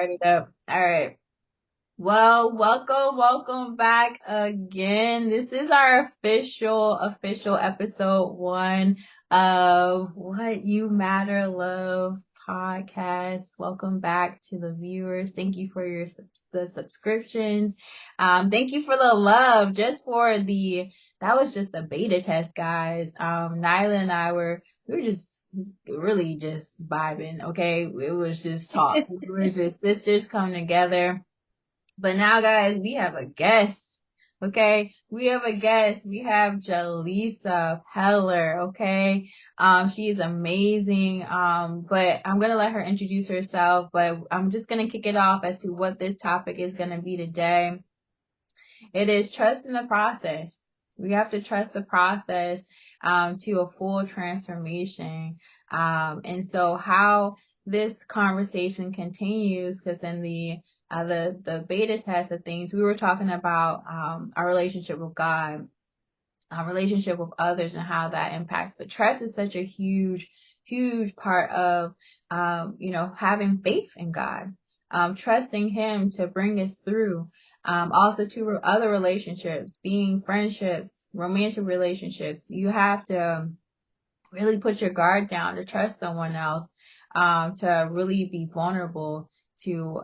Started up. All right. Well, welcome back again. This is our official episode one of What You Matter Love podcast. Welcome back to the viewers. Thank you for the subscriptions. Thank you for the love. That was just a beta test, guys. Nyla and we were just really just vibing. Okay, it was just talk. We were just sisters coming together. But now, guys, we have a guest. Okay, we have a guest. We have Jalisa Peller. Okay, she is amazing. But I'm gonna let her introduce herself. But I'm just gonna kick it off as to what this topic is gonna be today. It is trust in the process. We have to trust the process to a full transformation. And so how this conversation continues, because in the beta test of things, we were talking about our relationship with God, our relationship with others, and how that impacts. But trust is such a huge part of having faith in God, trusting Him to bring us through. Also to other relationships, being friendships, romantic relationships, you have to really put your guard down to trust someone else, to really be vulnerable, to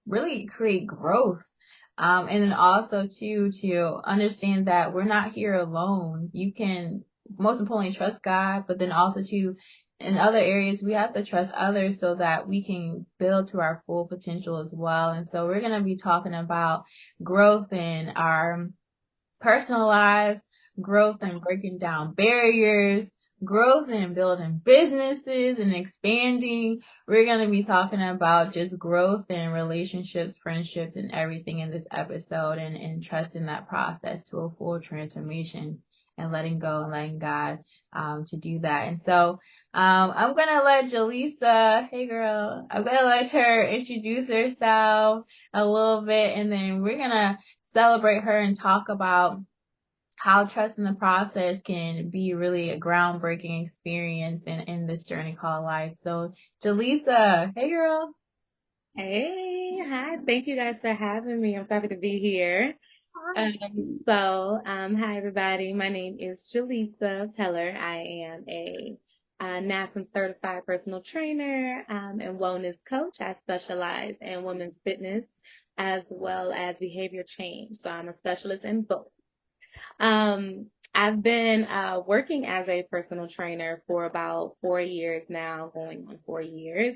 really create growth. And then also to understand that we're not here alone. You can most importantly trust God, but then also in other areas, we have to trust others so that we can build to our full potential as well. And so we're going to be talking about growth in our personal lives, growth and breaking down barriers, growth and building businesses and expanding. We're going to be talking about just growth in relationships, friendships, and everything in this episode, and trusting that process to a full transformation and letting go and letting God to do that. And so I'm going to let Jalisa, hey girl, I'm going to let her introduce herself a little bit, and then we're going to celebrate her and talk about how trust in the process can be really a groundbreaking experience in this journey called life. So, Jalisa, hey girl. Hey, hi. Thank you guys for having me. I'm so happy to be here. Hi everybody. My name is Jalisa Peller. I am a NASM certified personal trainer and wellness coach. I specialize in women's fitness as well as behavior change. So I'm a specialist in both. I've been working as a personal trainer for about 4 years now, going on 4 years.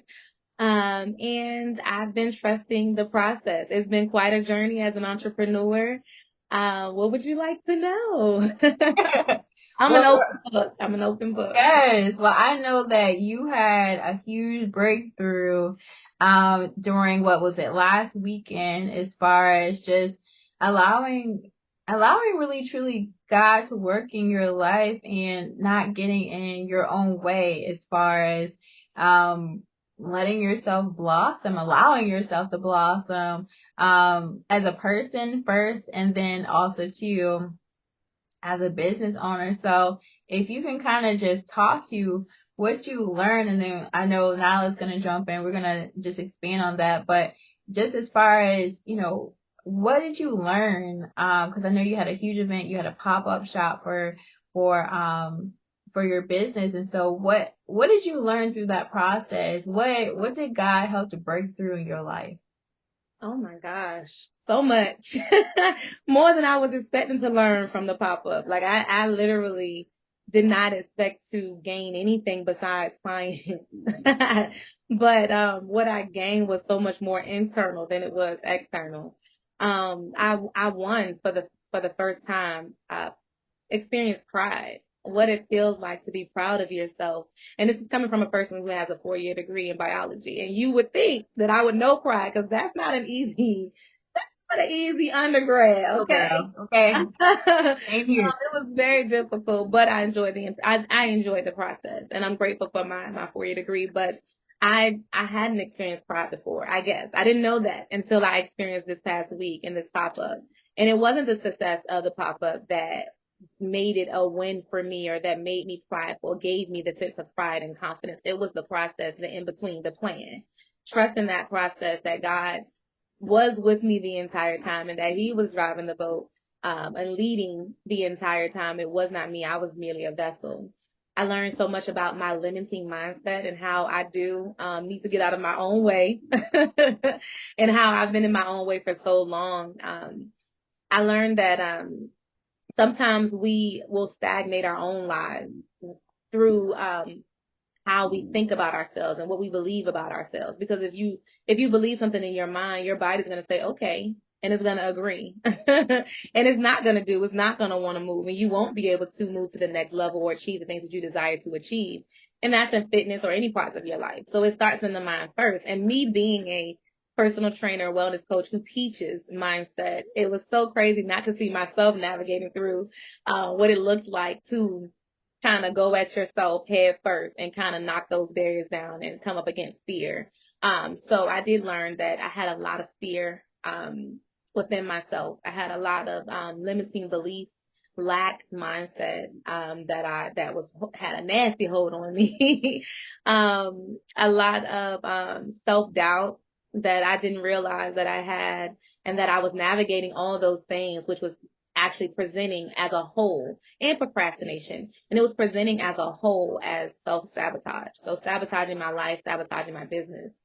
And I've been trusting the process. It's been quite a journey as an entrepreneur. What would you like to know? I'm an Well, open book. I'm an open book. yes. Well, I know that you had a huge breakthrough during what was it last weekend, as far as just allowing really truly God to work in your life and not getting in your own way, as far as um letting yourself blossom, allowing yourself to blossom as a person first, and then also too as a business owner. So if you can kind of just talk to what you learn, and then I know Nyla's going to jump in. We're going to just expand on that. But just as far as, what did you learn? Because I know you had a huge event. You had a pop-up shop for, for your business. And so what did you learn through that process? What did God help to break through in your life? Oh my gosh, so much. More than I was expecting to learn from the pop-up. Like I literally did not expect to gain anything besides clients. But what I gained was so much more internal than it was external. I won for the first time. Experience pride, what it feels like to be proud of yourself. And this is coming from a person who has a 4-year degree in biology. And you would think that I would know pride because that's not an easy undergrad. Oh, Okay. girl. Okay. Same here. It was very difficult, but I enjoyed the process, and I'm grateful for my 4-year degree. But I hadn't experienced pride before. I guess I didn't know that until I experienced this past week in this pop up, and it wasn't the success of the pop up that made it a win for me or that made me prideful, gave me the sense of pride and confidence. It was the process, the in between, the plan trusting that process, that God was with me the entire time and that he was driving the boat and leading the entire time. It was not me. I was merely a vessel. I learned so much about my limiting mindset and how I do need to get out of my own way and how I've been in my own way for so long. I learned that sometimes we will stagnate our own lives through how we think about ourselves and what we believe about ourselves. Because if you believe something in your mind, your body's going to say, okay, and it's going to agree. And it's not going to want to move, and you won't be able to move to the next level or achieve the things that you desire to achieve. And that's in fitness or any parts of your life. So it starts in the mind first. And me being a personal trainer, wellness coach who teaches mindset, it was so crazy not to see myself navigating through what it looked like to kind of go at yourself head first and kind of knock those barriers down and come up against fear. So I did learn that I had a lot of fear within myself. I had a lot of limiting beliefs, lack mindset that had a nasty hold on me. A lot of self doubt that I didn't realize that I had, and that I was navigating all those things, which was actually presenting as a whole, and procrastination. And it was presenting as a whole as self-sabotage. So sabotaging my life, sabotaging my business.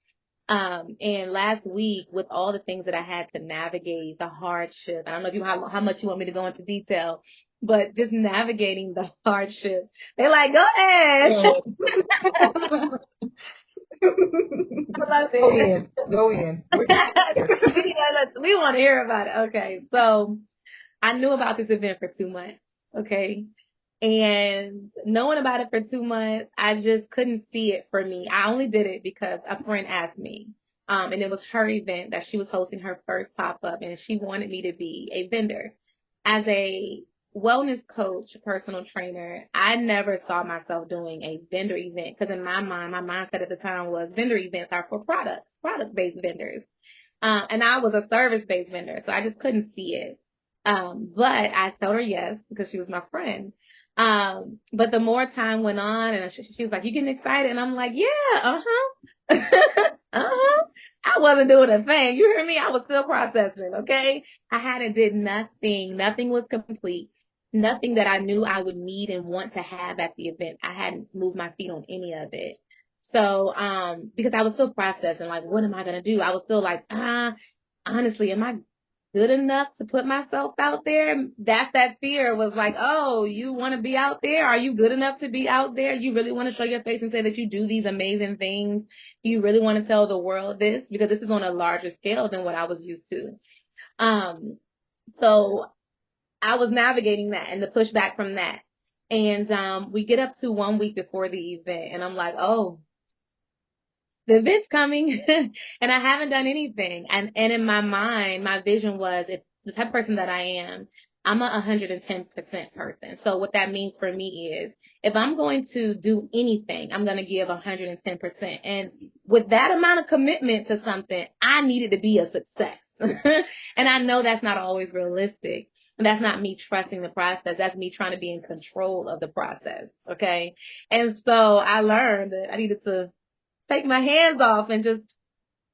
And last week, with all the things that I had to navigate, the hardship, I don't know if how much you want me to go into detail, but just navigating the hardship. They're like, go ahead. Go in. Go in. We want to hear about it. Okay. So I knew about this event for 2 months. Okay. And knowing about it for 2 months, I just couldn't see it for me. I only did it because a friend asked me. And it was her event that she was hosting, her first pop-up, and she wanted me to be a vendor. As a wellness coach, personal trainer, I never saw myself doing a vendor event because in my mind, my mindset at the time was vendor events are for products, product-based vendors. And I was a service-based vendor, so I just couldn't see it. But I told her yes because she was my friend. But the more time went on, and she was like, "You getting excited?" And I'm like, "Yeah, uh-huh." I wasn't doing a thing. You hear me? I was still processing. Okay, I hadn't did nothing. Nothing was complete. Nothing that I knew I would need and want to have at the event. I hadn't moved my feet on any of it. So, because I was still processing, like, what am I gonna do? I was still like, honestly, am I good enough to put myself out there? That's that fear was like, oh, you want to be out there? Are you good enough to be out there? You really want to show your face and say that you do these amazing things? You really want to tell the world this? Because this is on a larger scale than what I was used to. So I was navigating that and the pushback from that. And we get up to 1 week before the event, and I'm like, oh, the event's coming and I haven't done anything. And in my mind, my vision was, if the type of person that I am, I'm a 110% person. So what that means for me is, if I'm going to do anything, I'm going to give 110%. And with that amount of commitment to something, I need it to be a success. And I know that's not always realistic. And that's not me trusting the process. That's me trying to be in control of the process. Okay. And so I learned that I needed to take my hands off and just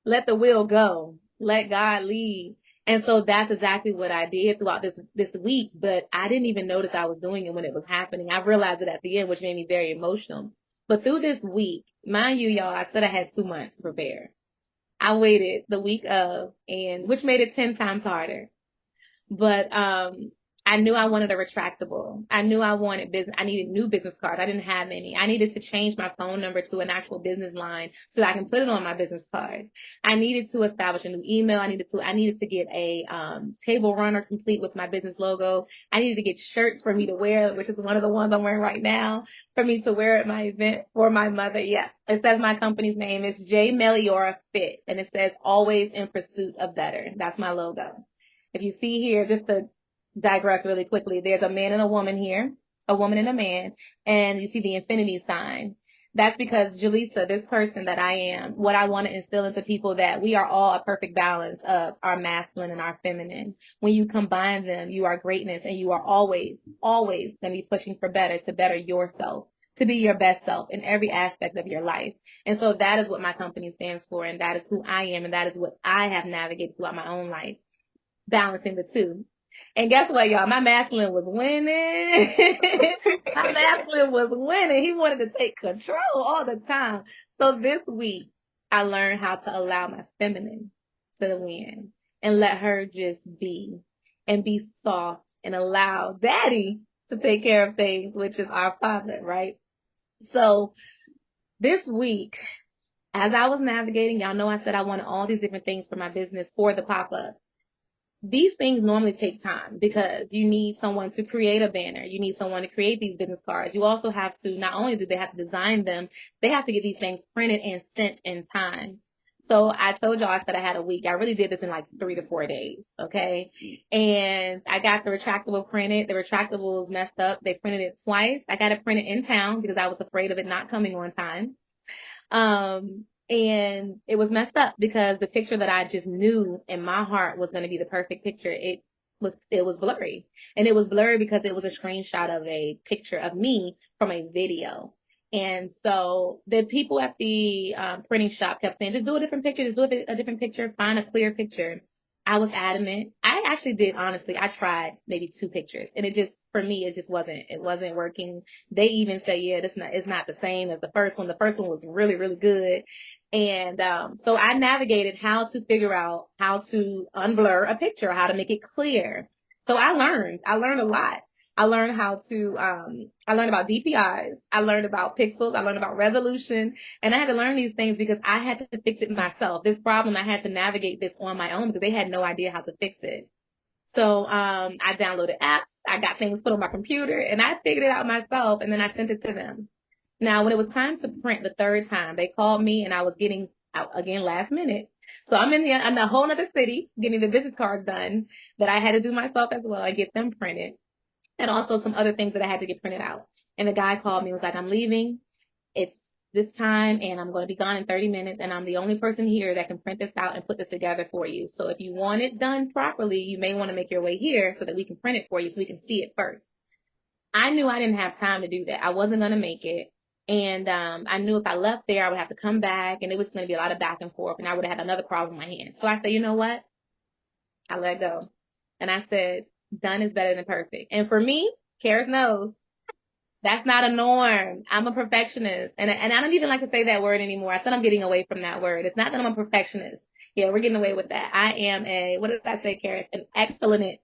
let the wheel go, let God lead. And so that's exactly what I did throughout this week. But I didn't even notice I was doing it when it was happening. I realized it at the end, which made me very emotional. But through this week, mind you, y'all, I said I had 2 months to prepare. I waited the week of, and which made it 10 times harder. But I knew I wanted a retractable. I knew I wanted business. I needed new business cards. I didn't have any. I needed to change my phone number to an actual business line so that I can put it on my business cards. I needed to establish a new email. I needed to get a table runner complete with my business logo. I needed to get shirts for me to wear, which is one of the ones I'm wearing right now, for me to wear at my event for my mother. Yeah. It says my company's name is J Meliora Fit, and it says always in pursuit of better. That's my logo. If you see here, just to digress really quickly, there's a man and a woman here, a woman and a man, and you see the infinity sign. That's because Jalisa, this person that I am, what I want to instill into people, that we are all a perfect balance of our masculine and our feminine. When you combine them, you are greatness, and you are always, always going to be pushing for better, to better yourself, to be your best self in every aspect of your life. And so that is what my company stands for. And that is who I am. And that is what I have navigated throughout my own life, balancing the two. And guess what, y'all? My masculine was winning. My masculine was winning. He wanted to take control all the time. So this week, I learned how to allow my feminine to win and let her just be and be soft and allow daddy to take care of things, which is our father, right? So this week, as I was navigating, y'all know I said I wanted all these different things for my business for the pop-up. These things normally take time because you need someone to create a banner. You need someone to create these business cards. You also have to, not only do they have to design them, they have to get these things printed and sent in time. So I told y'all I said I had a week. I really did this in like 3 to 4 days. Okay. And I got the retractable printed. The retractable was messed up. They printed it twice. I got it printed in town because I was afraid of it not coming on time. And it was messed up because the picture that I just knew in my heart was going to be the perfect picture. It was blurry, and it was blurry because it was a screenshot of a picture of me from a video. And so the people at the printing shop kept saying, just do a different picture, just do a different picture, find a clear picture. I was adamant. I actually did, honestly. I tried maybe 2 pictures, and for me, it wasn't working. They even say, yeah, it's not the same as the first one. The first one was really, really good. And so I navigated how to figure out how to unblur a picture, how to make it clear. So I learned a lot. I learned I learned about DPIs. I learned about pixels. I learned about resolution. And I had to learn these things because I had to fix it myself. This problem, I had to navigate this on my own because they had no idea how to fix it. So I downloaded apps. I got things put on my computer and I figured it out myself. And then I sent it to them. Now, when it was time to print the third time, they called me and I was getting out again last minute. So I'm in a whole other city getting the business cards done that I had to do myself as well and get them printed. And also some other things that I had to get printed out. And the guy called me and was like, I'm leaving. It's this time and I'm going to be gone in 30 minutes. And I'm the only person here that can print this out and put this together for you. So if you want it done properly, you may want to make your way here so that we can print it for you so we can see it first. I knew I didn't have time to do that. I wasn't going to make it. And I knew if I left there, I would have to come back and it was going to be a lot of back and forth and I would have had another problem in my hands. So I said, you know what? I let go. And I said, done is better than perfect. And for me, Karis knows that's not a norm. I'm a perfectionist. And I don't even like to say that word anymore. I said I'm getting away from that word. It's not that I'm a perfectionist. Yeah, we're getting away with that. I am what did I say, Karis? An excellentness.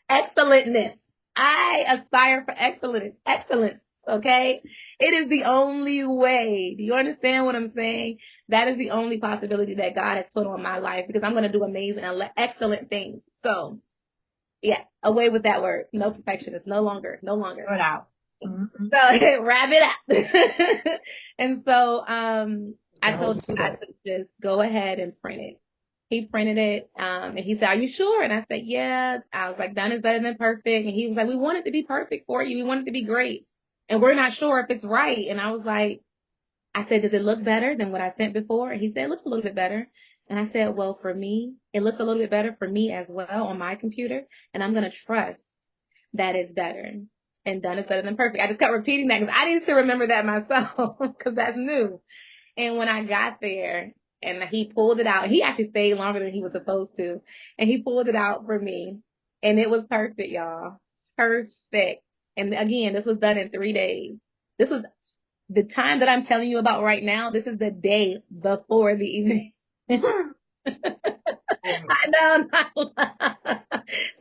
Excellentness. I aspire for excellence. Okay. It is the only way. Do you understand what I'm saying? That is the only possibility that God has put on my life because I'm going to do amazing and excellent things. So yeah, away with that word. No perfectionist. No longer. Throw it out. Mm-hmm. So wrap it up. And so I told him I could just go ahead and print it. He printed it, and he said, are you sure? And I said, yeah. I was like, done is better than perfect. And he was like, we want it to be perfect for you. We want it to be great. And we're not sure if it's right. And I was like, I said, does it look better than what I sent before? And he said, it looks a little bit better. And I said, well, for me, it looks a little bit better for me as well on my computer. And I'm going to trust that it's better. And done is better than perfect. I just kept repeating that because I need to remember that myself because that's new. And when I got there and he pulled it out, he actually stayed longer than he was supposed to. And he pulled it out for me. And it was perfect, y'all. Perfect. And again, this was done in 3 days. This was the time that I'm telling you about right now. This is the day before the event. I know.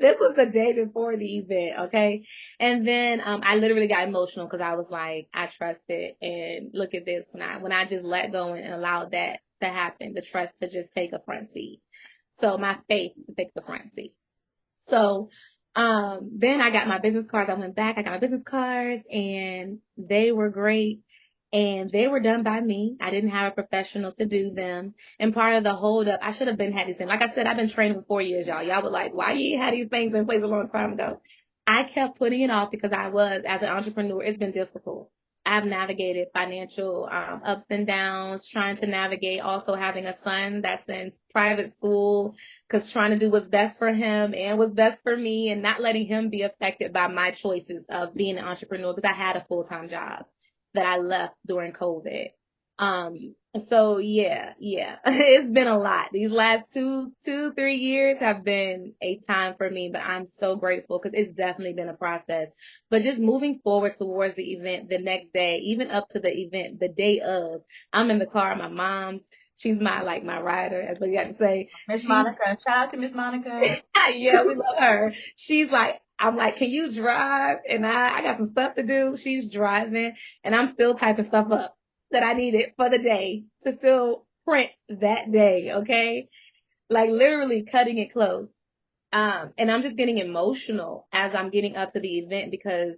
This was the day before the event, okay? And then I literally got emotional because I was like, I trusted, and look at this when I just let go and allowed that to happen, the trust to just take a front seat. So my faith to take the front seat. So then I got my business cards. I went back. I got my business cards, and they were great. And they were done by me. I didn't have a professional to do them. And part of the holdup, I should have been had these things. Like I said, I've been training for 4 years, y'all. Y'all were like, why you had these things in place a long time ago? I kept putting it off because as an entrepreneur, it's been difficult. I've navigated financial ups and downs, trying to navigate also having a son that's in private school, because trying to do what's best for him and what's best for me, and not letting him be affected by my choices of being an entrepreneur, because I had a full-time job that I left during COVID. So yeah, it's been a lot. These last 3 years have been a time for me, but I'm so grateful because it's definitely been a process. But just moving forward towards the event the next day, even up to the event, the day of, I'm in the car, my mom's, she's my rider, as we got to say. Miss Monica. Shout out to Miss Monica. Yeah, we love her. She's like, I'm like, can you drive? And I got some stuff to do. She's driving and I'm still typing stuff up that I needed for the day to still print that day. Okay. Like literally cutting it close. And I'm just getting emotional as I'm getting up to the event because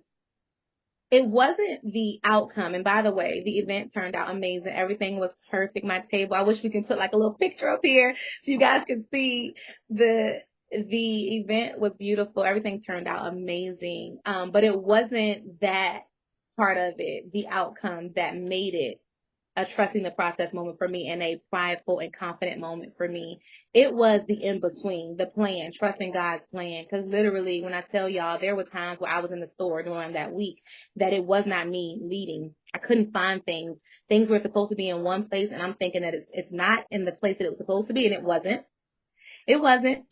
it wasn't the outcome. And by the way, the event turned out amazing. Everything was perfect. My table, I wish we could put like a little picture up here so you guys can see the event was beautiful. Everything turned out amazing. But it wasn't that part of it, the outcome that made it a trusting the process moment for me and a prideful and confident moment for me. It was the in between, the plan, trusting God's plan. Because literally, when I tell y'all, there were times where I was in the store during that week that it was not me leading. I couldn't find things. Things were supposed to be in one place, and I'm thinking that it's not in the place that it was supposed to be, and it wasn't. It wasn't.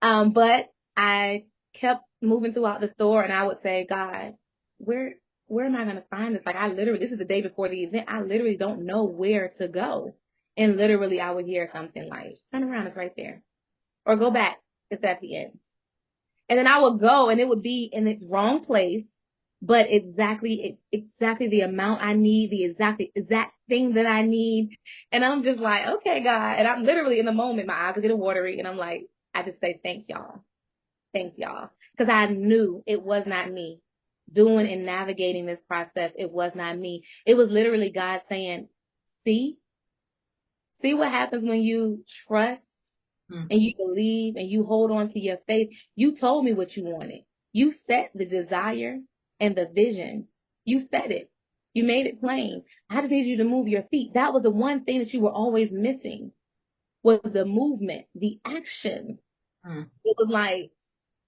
But I kept moving throughout the store and I would say, God, where where am I gonna find this? Like I literally, this is the day before the event. I literally don't know where to go. And literally I would hear something like, turn around, it's right there. Or go back, it's at the end. And then I would go and it would be in its wrong place, but exactly the amount I need, the exact thing that I need. And I'm just like, okay, God. And I'm literally in the moment, my eyes are getting watery, and I'm like, I just say, thanks, y'all. Thanks, y'all. Because I knew it was not me doing and navigating this process. It was not me. It was literally God saying, see, see what happens when you trust and you believe and you hold on to your faith. You told me what you wanted. You set the desire and the vision. You said it. You made it plain. I just need you to move your feet. That was the one thing that you were always missing, was the movement, the action. It was like,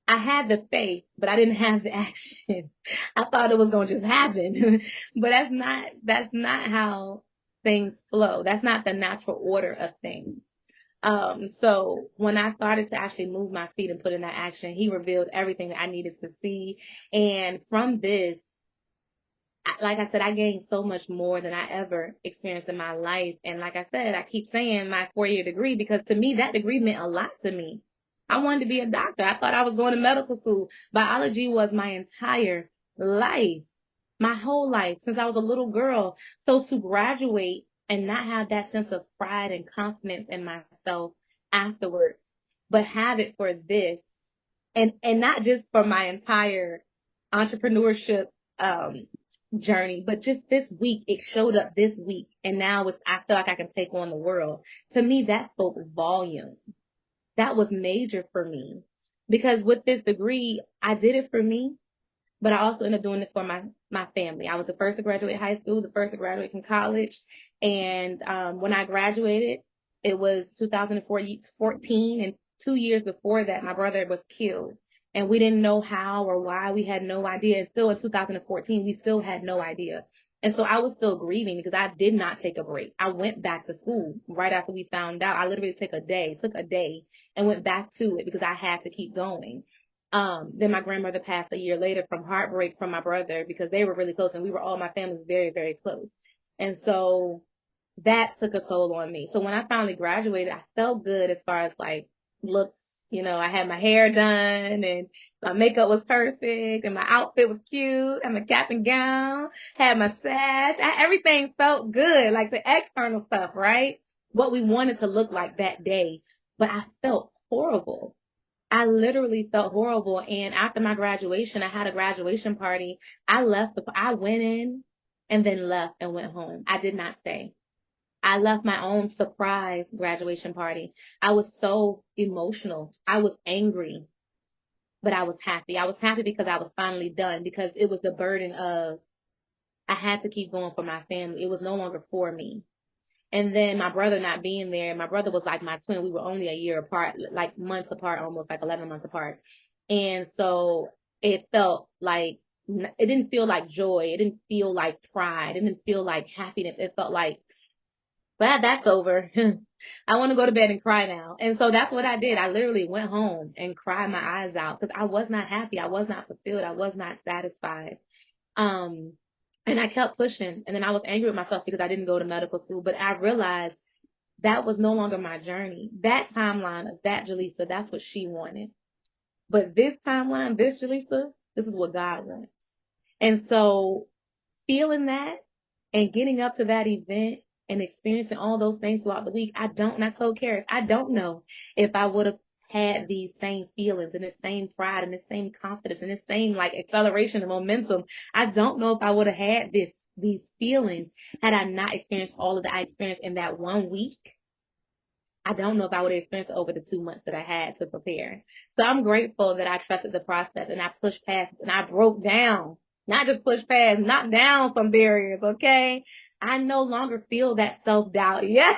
I had the faith, but I didn't have the action. I thought it was going to just happen, but that's not how things flow. That's not the natural order of things. So when I started to actually move my feet and put in that action, he revealed everything that I needed to see. And from this, like I said, I gained so much more than I ever experienced in my life. And like I said, I keep saying my 4-year degree because to me, that degree meant a lot to me. I wanted to be a doctor. I thought I was going to medical school. Biology was my entire life, my whole life since I was a little girl. So to graduate and not have that sense of pride and confidence in myself afterwards, but have it for this, and not just for my entire entrepreneurship um journey, but just this week, it showed up this week. And now I feel like I can take on the world. To me, that spoke volume. That was major for me because with this degree, I did it for me, but I also ended up doing it for my family. I was the first to graduate high school, the first to graduate from college. And when I graduated, it was 2014. And 2 years before that, my brother was killed. And we didn't know how or why. We had no idea. And still in 2014, we still had no idea. And so I was still grieving because I did not take a break. I went back to school right after we found out. I literally took a day and went back to it because I had to keep going. Then my grandmother passed a year later from heartbreak from my brother because they were really close and my family was very, very close. And so that took a toll on me. So when I finally graduated, I felt good as far as like looks. I had my hair done and my makeup was perfect and my outfit was cute and my cap and gown, had my sash. Everything felt good, like the external stuff, right? What we wanted to look like that day. But I felt horrible. I literally felt horrible. And after my graduation, I had a graduation party. I went in and then left and went home. I did not stay. I left my own surprise graduation party. I was so emotional. I was angry, but I was happy. I was happy because I was finally done, because it was the burden of I had to keep going for my family. It was no longer for me. And then my brother not being there, my brother was like my twin. We were only a year apart, like months apart, almost like 11 months apart. And so it felt like, it didn't feel like joy. It didn't feel like pride. It didn't feel like happiness. It felt like, that's over. I want to go to bed and cry now. And so that's what I did. I literally went home and cried my eyes out because I was not happy. I was not fulfilled. I was not satisfied. Um, and I kept pushing. And then I was angry with myself because I didn't go to medical school. But I realized that was no longer my journey. That timeline of that Jalisa, that's what she wanted. But this timeline, this Jalisa, this is what God wants. And so feeling that and getting up to that event and experiencing all those things throughout the week, and I told Karis, I don't know if I would have had these same feelings and the same pride and the same confidence and the same like acceleration and momentum. I don't know if I would have had these feelings had I not experienced all of that I experienced in that 1 week. I don't know if I would have experienced it over the 2 months that I had to prepare. So I'm grateful that I trusted the process and I pushed past and I broke down, not just pushed past, knocked down some barriers. Okay. I no longer feel that self-doubt. Yes.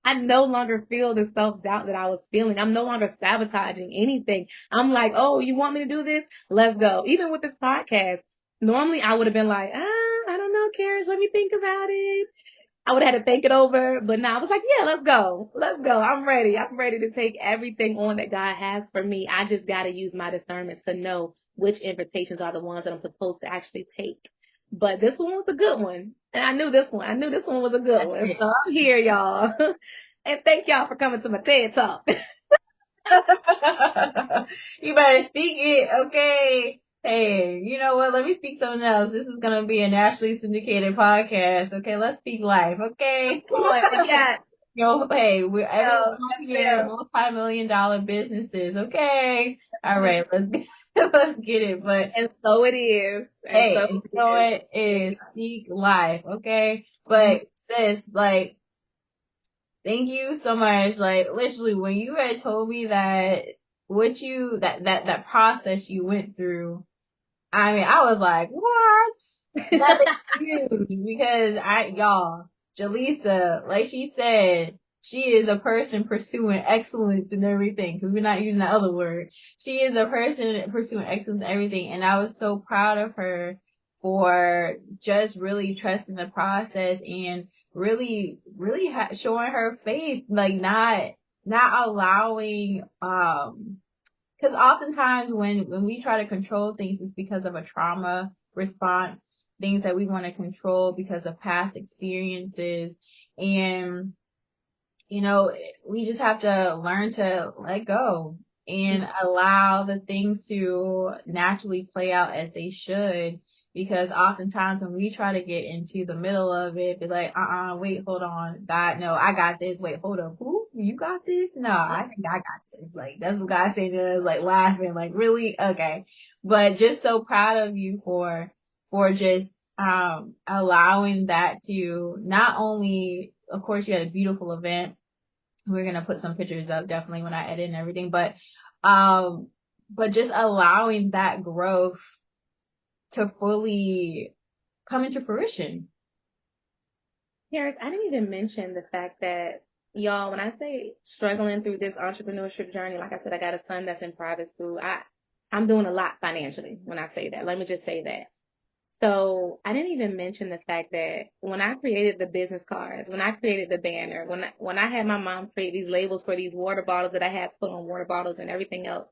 I no longer feel the self-doubt that I was feeling. I'm no longer sabotaging anything. I'm like, oh, you want me to do this? Let's go. Even with this podcast, normally I would have been like, I don't know, Karis, let me think about it. I would have had to think it over, but now I was like, yeah, let's go. Let's go. I'm ready. I'm ready to take everything on that God has for me. I just got to use my discernment to know which invitations are the ones that I'm supposed to actually take. But this one was a good one. And I knew this one. I knew this one was a good one. So I'm here, y'all. And thank y'all for coming to my TED Talk. You better speak it, okay? Hey, you know what? Let me speak something else. This is gonna be a nationally syndicated podcast. Okay, let's speak life, okay? Yeah. Yo, hey, we're everyone here, Yeah. multi-million-dollar businesses, okay? All right, let's let's get it. But And so it is. And hey, so and you know it what is. is speak life, okay? Mhm. But sis, like, thank you so much. Like literally when you had told me that what you that process you went through, I mean, I was like, what? That is huge because y'all, Jalisa, like she said, she is a person pursuing excellence in everything because we're not using that other word. She is a person pursuing excellence in everything. And I was so proud of her for just really trusting the process and really, really showing her faith, like not allowing, because oftentimes when we try to control things, it's because of a trauma response, things that we want to control because of past experiences. And, you know, we just have to learn to let go and allow the things to naturally play out as they should. Because oftentimes when we try to get into the middle of it, be like, wait, hold on. God, no, I got this. Wait, hold up. Who? You got this? No, I think I got this. Like, that's what God saying to us, like laughing, like, really? Okay. But just so proud of you for just, allowing that to not only, of course, you had a beautiful event. We're gonna put some pictures up definitely when I edit and everything, um, but just allowing that growth to fully come into fruition. Karis, I didn't even mention the fact that, y'all, when I say struggling through this entrepreneurship journey, like I said, I got a son that's in private school. I'm doing a lot financially when I say that. Let me just say that. So I didn't even mention the fact that when I created the business cards, when I created the banner, when I had my mom create these labels for these water bottles that I had put on water bottles and everything else,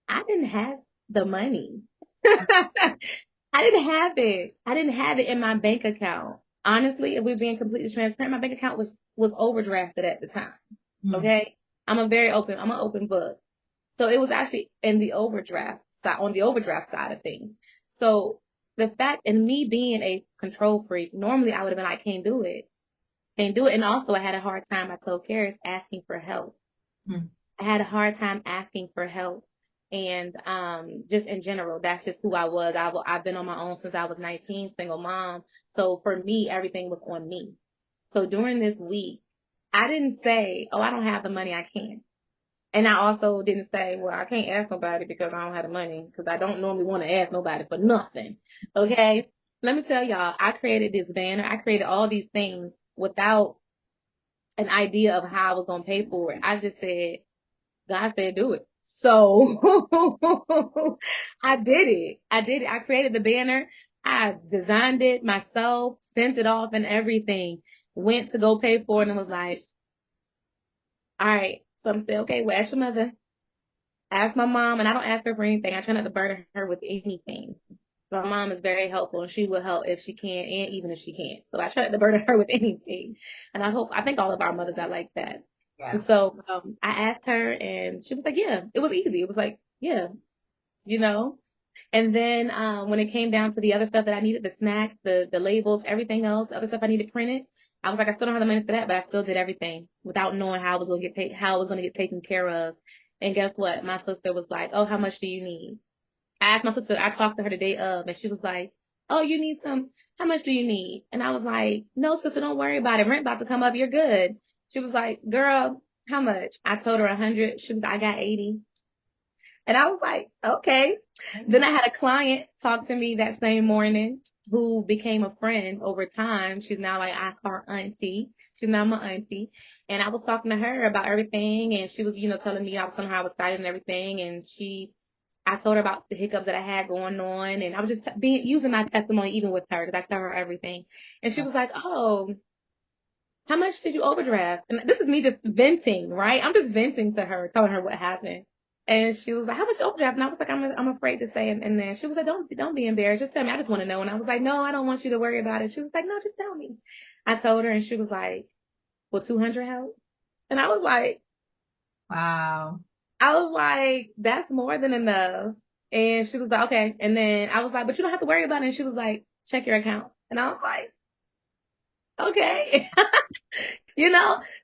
I didn't have the money. I didn't have it. I didn't have it in my bank account. Honestly, if we're being completely transparent, my bank account was overdrafted at the time. Mm, Okay. I'm an open book. So it was actually in the overdraft side, on the overdraft side of things. So the fact, and me being a control freak, normally I would have been like, can't do it. Can't do it. And also I had a hard time, I told Karis, asking for help. mm, I had a hard time asking for help. And just in general, that's just who I was. I've been on my own since I was 19, single mom. So for me, everything was on me. So during this week, I didn't say, oh, I don't have the money, I can't. And I also didn't say, well, I can't ask nobody because I don't have the money because I don't normally want to ask nobody for nothing. Okay. Let me tell y'all, I created this banner. I created all these things without an idea of how I was going to pay for it. I just said, God said, do it. So I did it. I did it. I created the banner. I designed it myself, sent it off and everything. Went to go pay for it and was like, all right. So I'm saying, okay, well, ask your mother. Ask my mom, and I don't ask her for anything. I try not to burden her with anything. My mom is very helpful, and she will help if she can, and even if she can't. So I try not to burden her with anything. And I think all of our mothers are like that. Yeah. And so I asked her, and she was like, "Yeah, it was easy." It was like, "Yeah, you know." And then when it came down to the other stuff that I needed, the snacks, the labels, everything else, the other stuff I needed printed, I was like, I still don't have the money for that, but I still did everything without knowing how I was going to get paid, how I was going to get taken care of. And guess what? My sister was like, "Oh, how much do you need?" I asked my sister, I talked to her the day of, and she was like, "Oh, you need some, how much do you need?" And I was like, "No, sister, don't worry about it. Rent about to come up. You're good." She was like, "Girl, how much?" I told her 100. She was like, "I got 80." And I was like, okay. Then I had a client talk to me that same morning who became a friend over time. She's now like, I call her auntie. She's now my auntie. And I was talking to her about everything. And she was, telling me I was telling her I was excited and everything. And I told her about the hiccups that I had going on. And I was just using my testimony even with her because I tell her everything. And she was like, "Oh, how much did you overdraft?" And this is me just venting, right? I'm just venting to her, telling her what happened. And she was like, "How much overdraft?" And I was like, I'm afraid to say. And then she was like, don't be embarrassed. Just tell me. I just want to know." And I was like, "No, I don't want you to worry about it." She was like, "No, just tell me." I told her and she was like, "Will 200 help?" And Wow. I was like, "That's more than enough." And she was like, "Okay." And then I was like, "But you don't have to worry about it." And she was like, "Check your account." And I was like, "Okay."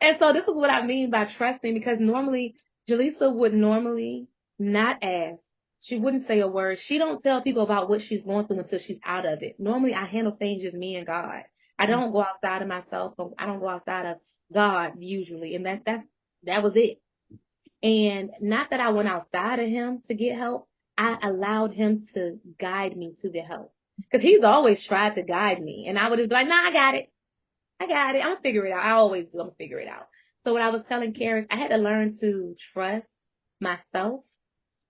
And so this is what I mean by trusting, because normally Jalisa would normally not ask. She wouldn't say a word. She don't tell people about what she's going through until she's out of it. Normally I handle things just me and God. I Mm. don't go outside of myself. I don't go outside of God usually. And that was it. And not that I went outside of him to get help. I allowed him to guide me to the help. Because he's always tried to guide me. And I would just be like, "Nah, I got it. I got it. I'm gonna figure it out." I always do. I'm gonna figure it out. So what I was telling Karis, I had to learn to trust myself,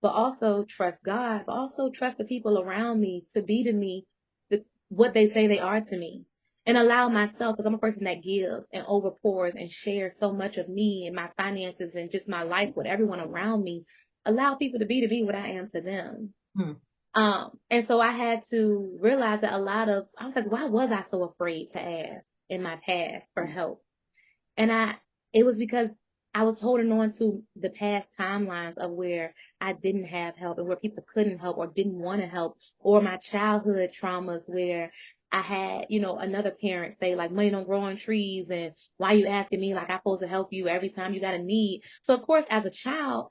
but also trust God, but also trust the people around me to be to me what they say they are to me. And allow myself, because I'm a person that gives and overpours and shares so much of me and my finances and just my life with everyone around me. Allow people to be what I am to them. Mm. And so I had to realize that I was like, why was I so afraid to ask in my past for help? And it was because I was holding on to the past timelines of where I didn't have help and where people couldn't help or didn't want to help, or my childhood traumas where I had, another parent say like, "Money don't grow on trees," and "Why you asking me like I'm supposed to help you every time you got a need?" So of course, as a child,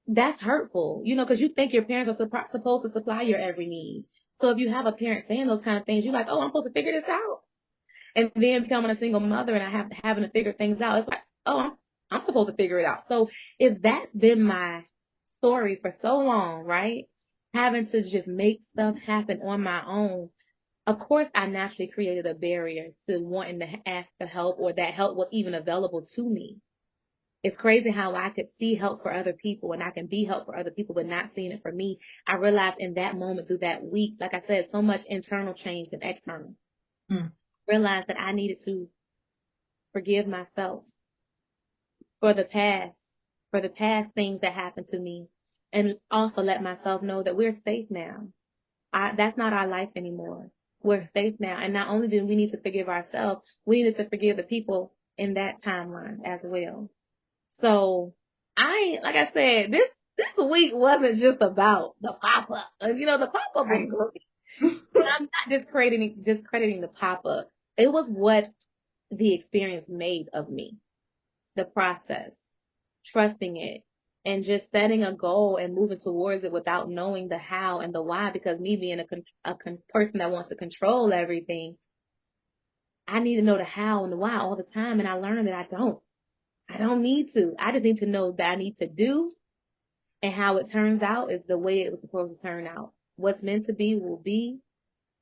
that's hurtful, because you think your parents are supposed to supply your every need. So if you have a parent saying those kind of things, you're like, "Oh, I'm supposed to figure this out." And then becoming a single mother and having to figure things out, it's like, "Oh, I'm supposed to figure it out." So if that's been my story for so long, right? Having to just make stuff happen on my own, of course, I naturally created a barrier to wanting to ask for help, or that help was even available to me. It's crazy how I could see help for other people and I can be help for other people, but not seeing it for me. I realized in that moment, through that week, like I said, so much internal change than external. Mm. Realized that I needed to forgive myself for the past, for the past things that happened to me, and also let myself know that we're safe now. That's not our life anymore. We're safe now. And not only do we need to forgive ourselves, we needed to forgive the people in that timeline as well. So like I said, this week wasn't just about the pop up. The pop up was Right. great, but I'm not discrediting the pop up. It was what the experience made of me, the process, trusting it, and just setting a goal and moving towards it without knowing the how and the why. Because me being a person that wants to control everything, I need to know the how and the why all the time, and I learned that I don't. I don't need to. I just need to know that I need to do, and how it turns out is the way it was supposed to turn out. What's meant to be will be,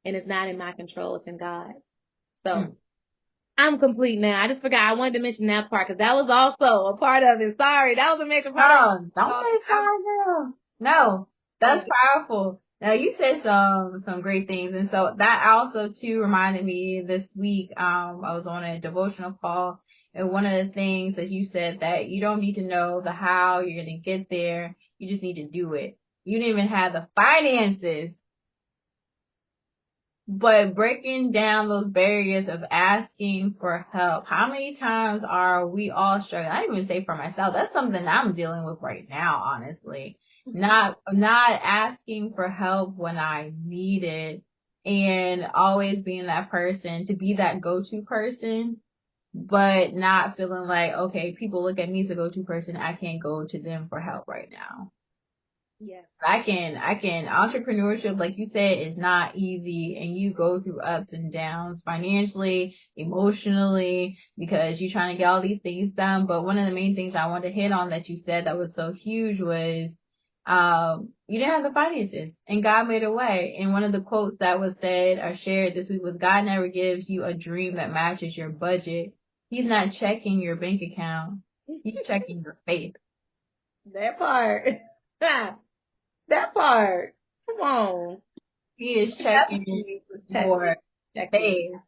and it's not in my control, it's in God's. So Mm. I'm complete now. I just forgot. I wanted to mention that part because that was also a part of it. Sorry, that was a major part of it. No, don't say sorry, girl. No, that's powerful. Now you said some great things, and so that also too reminded me this week. I was on a devotional call, and one of the things that you said that you don't need to know the how you're gonna get there. You just need to do it. You didn't even have the finances, but breaking down those barriers of asking for help. How many times are we all struggling? I didn't even say for myself. That's something I'm dealing with right now, honestly. Not asking for help when I need it and always being that person to be that go-to person, but not feeling like, okay, people look at me as a go-to person. I can't go to them for help right now. Yes. Entrepreneurship, like you said, is not easy and you go through ups and downs financially, emotionally, because you're trying to get all these things done. But one of the main things I wanted to hit on that you said that was so huge was, you didn't have the finances and God made a way. And one of the quotes that was said or shared this week was God never gives you a dream that matches your budget. He's not checking your bank account. He's checking your faith. That part. That part. Come on. He is checking your Checking. faith. Yeah.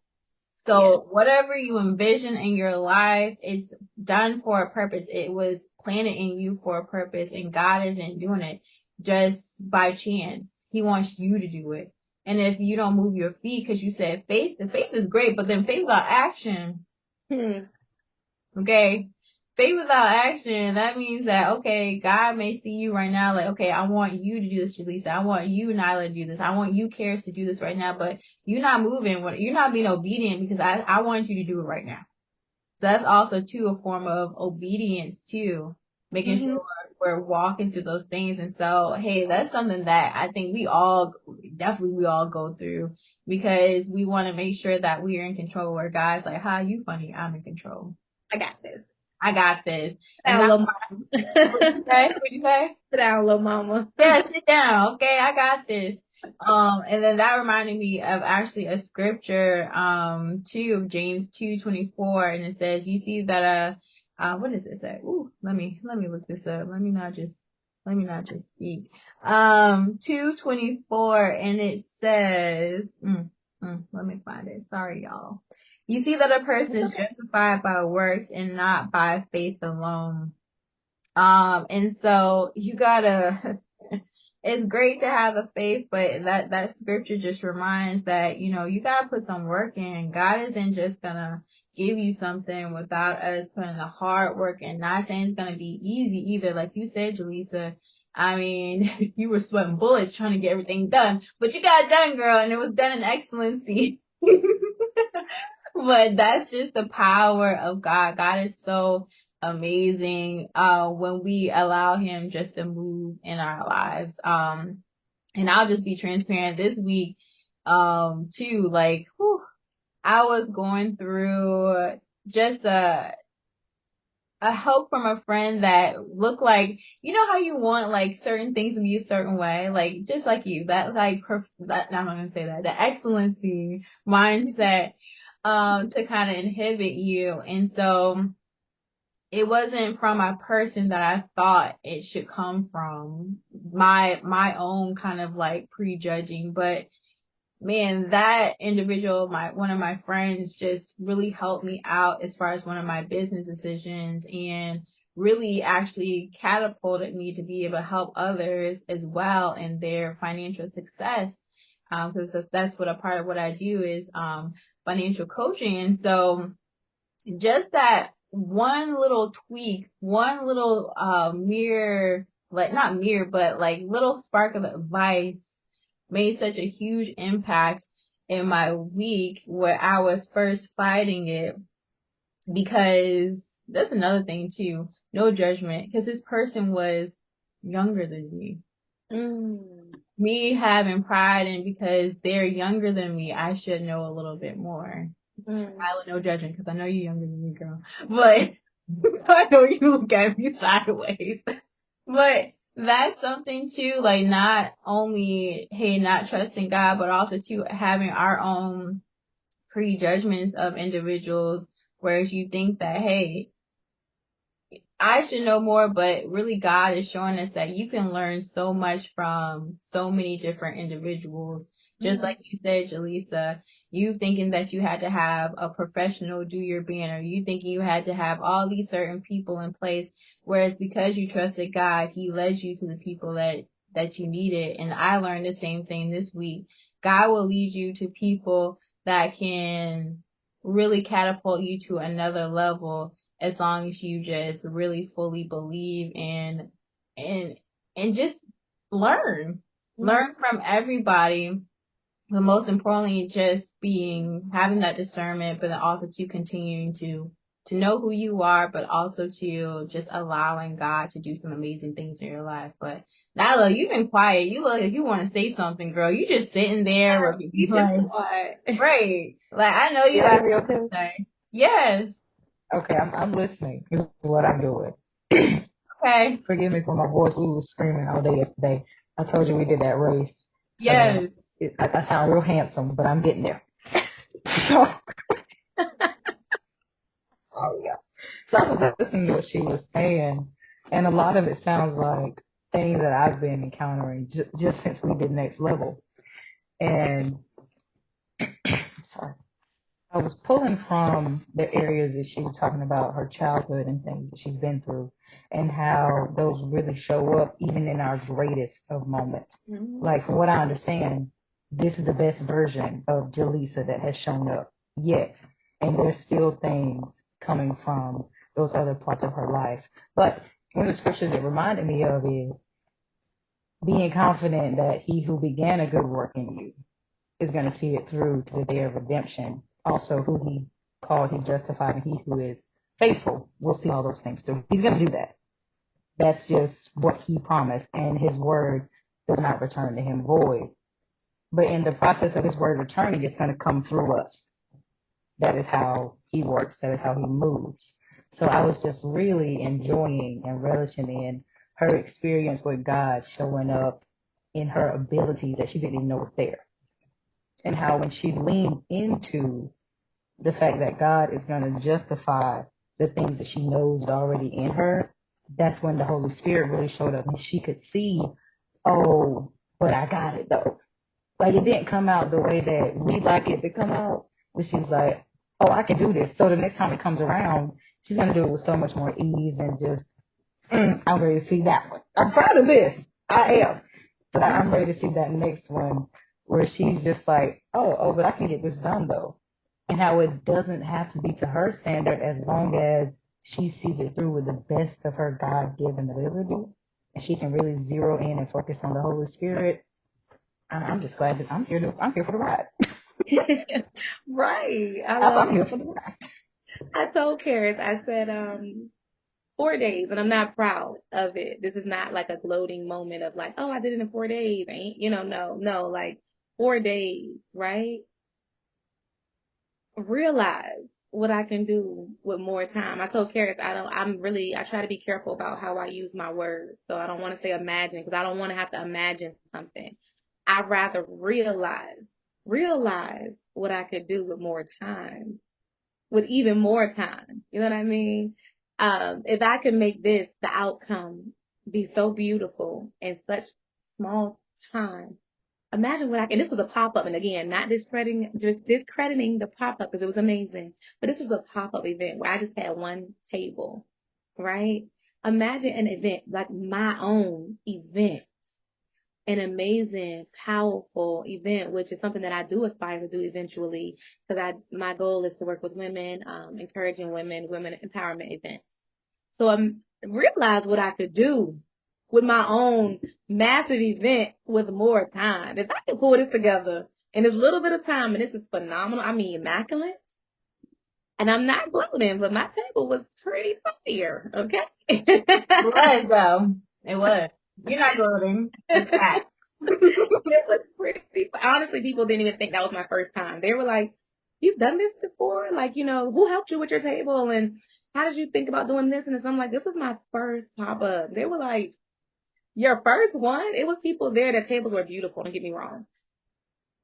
So whatever you envision in your life, it's done for a purpose. It was planted in you for a purpose, and God isn't doing it just by chance. He wants you to do it. And if you don't move your feet, because you said faith, the faith is great, but then faith without action, okay? Faith without action, that means that, okay, God may see you right now, like, okay, I want you to do this, Jalisa. I want you, Nyla, to do this. I want you, Karis, to do this right now, but you're not moving. You're not being obedient because I want you to do it right now. So that's also, too, a form of obedience, too, making sure we're walking through those things. And so, hey, that's something that I think we all go through because we want to make sure that we are in control where God's like, how you funny? I'm in control. I got this. I got this. Sit And down, that, little mama. what you say? What you say? Sit down, little mama. Yeah, sit down. Okay, I got this. And then that reminded me of actually a scripture, two of James 2:24, and it says, you see that, what does it say? Ooh, let me look this up. Let me not just speak. 2:24, and it says, let me find it. Sorry, y'all. You see that a person is justified by works and not by faith alone. And so you gotta, it's great to have the faith, but that scripture just reminds that, you gotta put some work in. God isn't just gonna give you something without us putting the hard work in. Not saying it's gonna be easy either. Like you said, Jalisa, I mean, you were sweating bullets trying to get everything done, but you got it done, girl, and it was done in excellency. But that's just the power of God. God is so amazing when we allow him just to move in our lives. And I'll just be transparent this week too, like I was going through just a help from a friend that looked like, how you want like certain things to be a certain way, like just like you, that like that, I'm not gonna say that, the excellency mindset to kind of inhibit you. And so it wasn't from a person that I thought it should come from, my own kind of like prejudging, but man, that individual, one of my friends, just really helped me out as far as one of my business decisions and really actually catapulted me to be able to help others as well in their financial success. Because that's what a part of what I do is financial coaching. And so just that one little tweak, one little mirror, like not mirror, but like little spark of advice made such a huge impact in my week where I was first fighting it, because that's another thing too. No judgment, because this person was younger than me. Me having pride in because they're younger than me, I should know a little bit more. I would no judgment because I know you're younger than me, girl. But I know you look at me sideways. But that's something too, like not only, hey, not trusting God, but also too having our own prejudgments of individuals, whereas you think that, hey, I should know more, but really God is showing us that you can learn so much from so many different individuals. Just like you said, Jalisa, you thinking that you had to have a professional do your banner, you thinking you had to have all these certain people in place, whereas because you trusted God, He led you to the people that you needed. And I learned the same thing this week. God will lead you to people that can really catapult you to another level as long as you just really fully believe and and just learn. Learn from everybody, but most importantly just being having that discernment, but then also to continuing to know who you are, but also to just allowing God to do some amazing things in your life. But Nyla, you've been quiet. You look like you want to say something, girl. You just sitting there with like, right. Like I know you Yeah, have hear me something okay? to say. Yes. Okay, I'm listening. Is what I'm doing. Okay. Forgive me for my voice. We were screaming all day yesterday. I told you we did that race, so Yes. I sound real handsome, but I'm getting there. So, oh yeah. So I was listening to what she was saying, and a lot of it sounds like things that I've been encountering just since we did next level. And sorry. I was pulling from the areas that she was talking about, her childhood and things that she's been through, and how those really show up even in our greatest of moments. Like, from what I understand, this is the best version of Jalisa that has shown up yet. And there's still things coming from those other parts of her life. But one of the scriptures it reminded me of is being confident that he who began a good work in you is going to see it through to the day of redemption. Also, who he called, he justified, and he who is faithful will see all those things through. He's going to do that. That's just what he promised, and his word does not return to him void. But in the process of his word returning, it's going to come through us. That is how he works. That is how he moves. So I was just really enjoying and relishing in her experience with God showing up in her ability that she didn't even know was there. And how when she leaned into the fact that God is going to justify the things that she knows already in her, that's when the Holy Spirit really showed up and she could see, oh, but I got it though. Like it didn't come out the way that we like it to come out, but she's like, oh, I can do this. So the next time it comes around, she's going to do it with so much more ease and just, I'm ready to see that one. I'm proud of this. I am. But I'm ready to see that next one where she's just like, oh, but I can get this done though. And how it doesn't have to be to her standard as long as she sees it through with the best of her God given ability. And she can really zero in and focus on the Holy Spirit. I'm just glad that I'm here for the ride. Right. I'm here for the ride. I told Karis, I said, 4 days, and I'm not proud of it. This is not like a gloating moment of like, oh, I did it in 4 days. Ain't, no, like 4 days, right? Realize what I can do with more time. I told Karis, I try to be careful about how I use my words. So I don't want to say imagine because I don't want to have to imagine something. I'd rather realize what I could do with more time, with even more time. You know what I mean? If I could make this, the outcome be so beautiful in such small time, imagine what I can. This was a pop up, and again, not discrediting, just discrediting the pop up because it was amazing. But this was a pop up event where I just had one table, right? Imagine an event like my own event, an amazing, powerful event, which is something that I do aspire to do eventually, because my goal is to work with women, encouraging women empowerment events. So I realized what I could do with my own massive event with more time. If I can pull this together in this little bit of time, and this is phenomenal, I mean immaculate. And I'm not gloating, but my table was pretty fire, okay? It was though. It was. You're not gloating. It's facts. It was pretty. Honestly, people didn't even think that was my first time. They were like, "You've done this before? Like, who helped you with your table?" And how did you think about doing this? And I'm like, this is my first pop-up. They were like, your first one? It was people there. The tables were beautiful, don't get me wrong.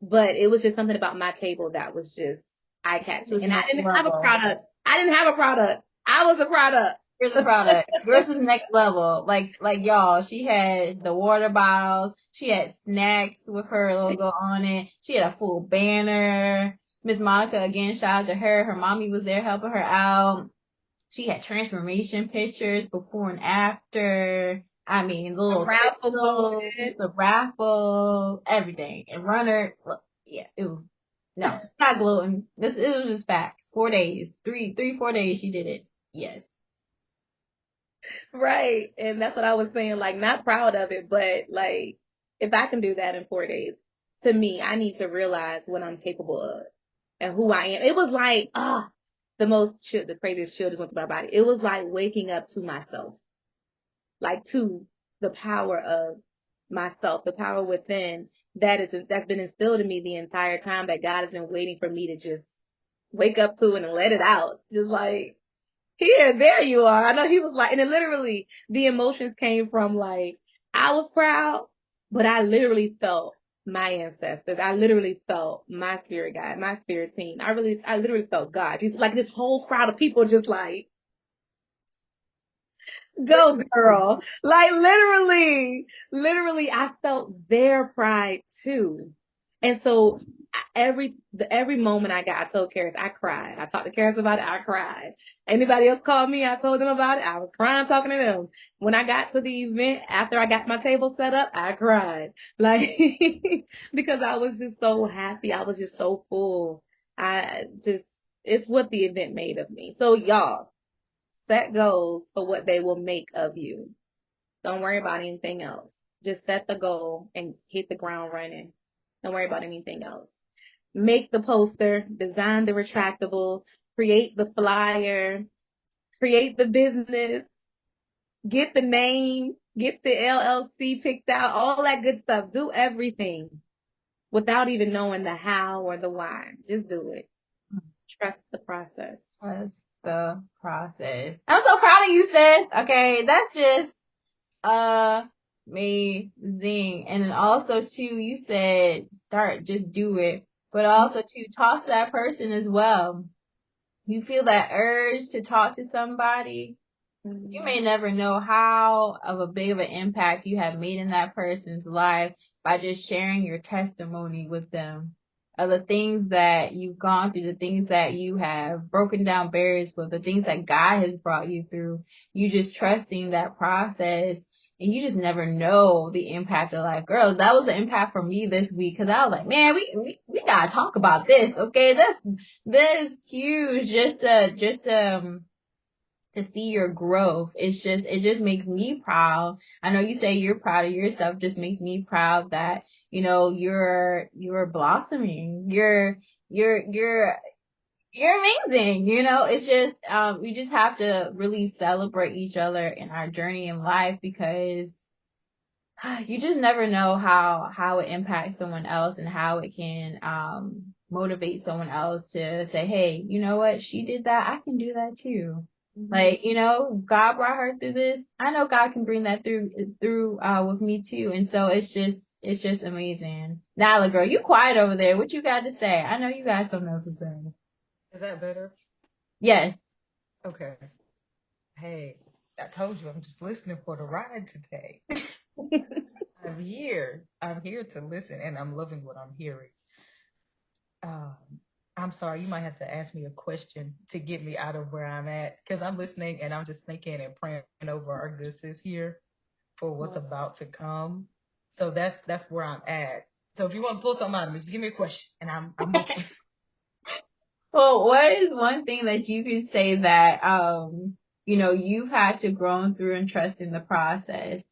But it was just something about my table that was just eye-catching. And I didn't have a product. I was a product. Here's a product. Yours was next level. Like y'all, she had the water bottles. She had snacks with her logo on it. She had a full banner. Miss Monica, again, shout out to her. Her mommy was there helping her out. She had transformation pictures before and after. I mean, the little crystals, the raffle, everything. And runner, yeah, it was, no, not gluten. It was just facts. 4 days, 4 days she did it. Yes. Right. And that's what I was saying. Like, not proud of it, but like, if I can do that in 4 days, to me, I need to realize what I'm capable of and who I am. It was like, the craziest chill just went through my body. It was like waking up to myself, like to the power of myself, the power within that's been instilled in me the entire time that God has been waiting for me to just wake up to it and let it out. Just like, here, there you are. I know he was like, and it literally, the emotions came from like, I was proud, but I literally felt my ancestors. I literally felt my spirit guide, my spirit team. I literally felt God. Just like this whole crowd of people just like, go girl. Like literally, I felt their pride too. And so every moment I told Karis, I cried. I talked to Karis about it, I cried. Anybody else called me, I told them about it. I was crying talking to them. When I got to the event, after I got my table set up, I cried. Like, because I was just so happy. I was just so full. It's what the event made of me. So y'all, set goals for what they will make of you. Don't worry about anything else. Just set the goal and hit the ground running. Don't worry about anything else. Make the poster, design the retractable, create the flyer, create the business, get the name, get the LLC picked out, all that good stuff. Do everything without even knowing the how or the why. Just do it. Trust the process. Trust the process. I'm so proud of you, sis. Okay, that's just amazing. And then also too, you said just do it, but also to talk to that person as well. You feel that urge to talk to somebody. You may never know how of a big of an impact you have made in that person's life by just sharing your testimony with them of the things that you've gone through, the things that you have broken down barriers with, the things that God has brought you through. You just trusting that process, and you just never know the impact of life. Girl, that was an impact for me this week, because I was like, man, we gotta talk about this, okay? This huge, to see your growth. It just makes me proud. I know you say you're proud of yourself, just makes me proud that, you're blossoming. You're amazing. It's just, we just have to really celebrate each other in our journey in life, because you just never know how it impacts someone else, and how it can motivate someone else to say, hey, you know what, she did that, I can do that too. Like, God brought her through this. I know God can bring that through with me too. And so it's just amazing. Nyla, girl, you quiet over there. What you got to say? I know you got something else to say. Is that better? Yes. Okay. Hey, I told you I'm just listening for the ride today. I'm here. I'm here to listen, and I'm loving what I'm hearing. I'm sorry, you might have to ask me a question to get me out of where I'm at, because I'm listening and I'm just thinking and praying over our good sis here for what's about to come. So that's where I'm at. So if you want to pull something out of me, just give me a question, and I'm with you. Well, what is one thing that you could say that you've had to grow through and trust in the process?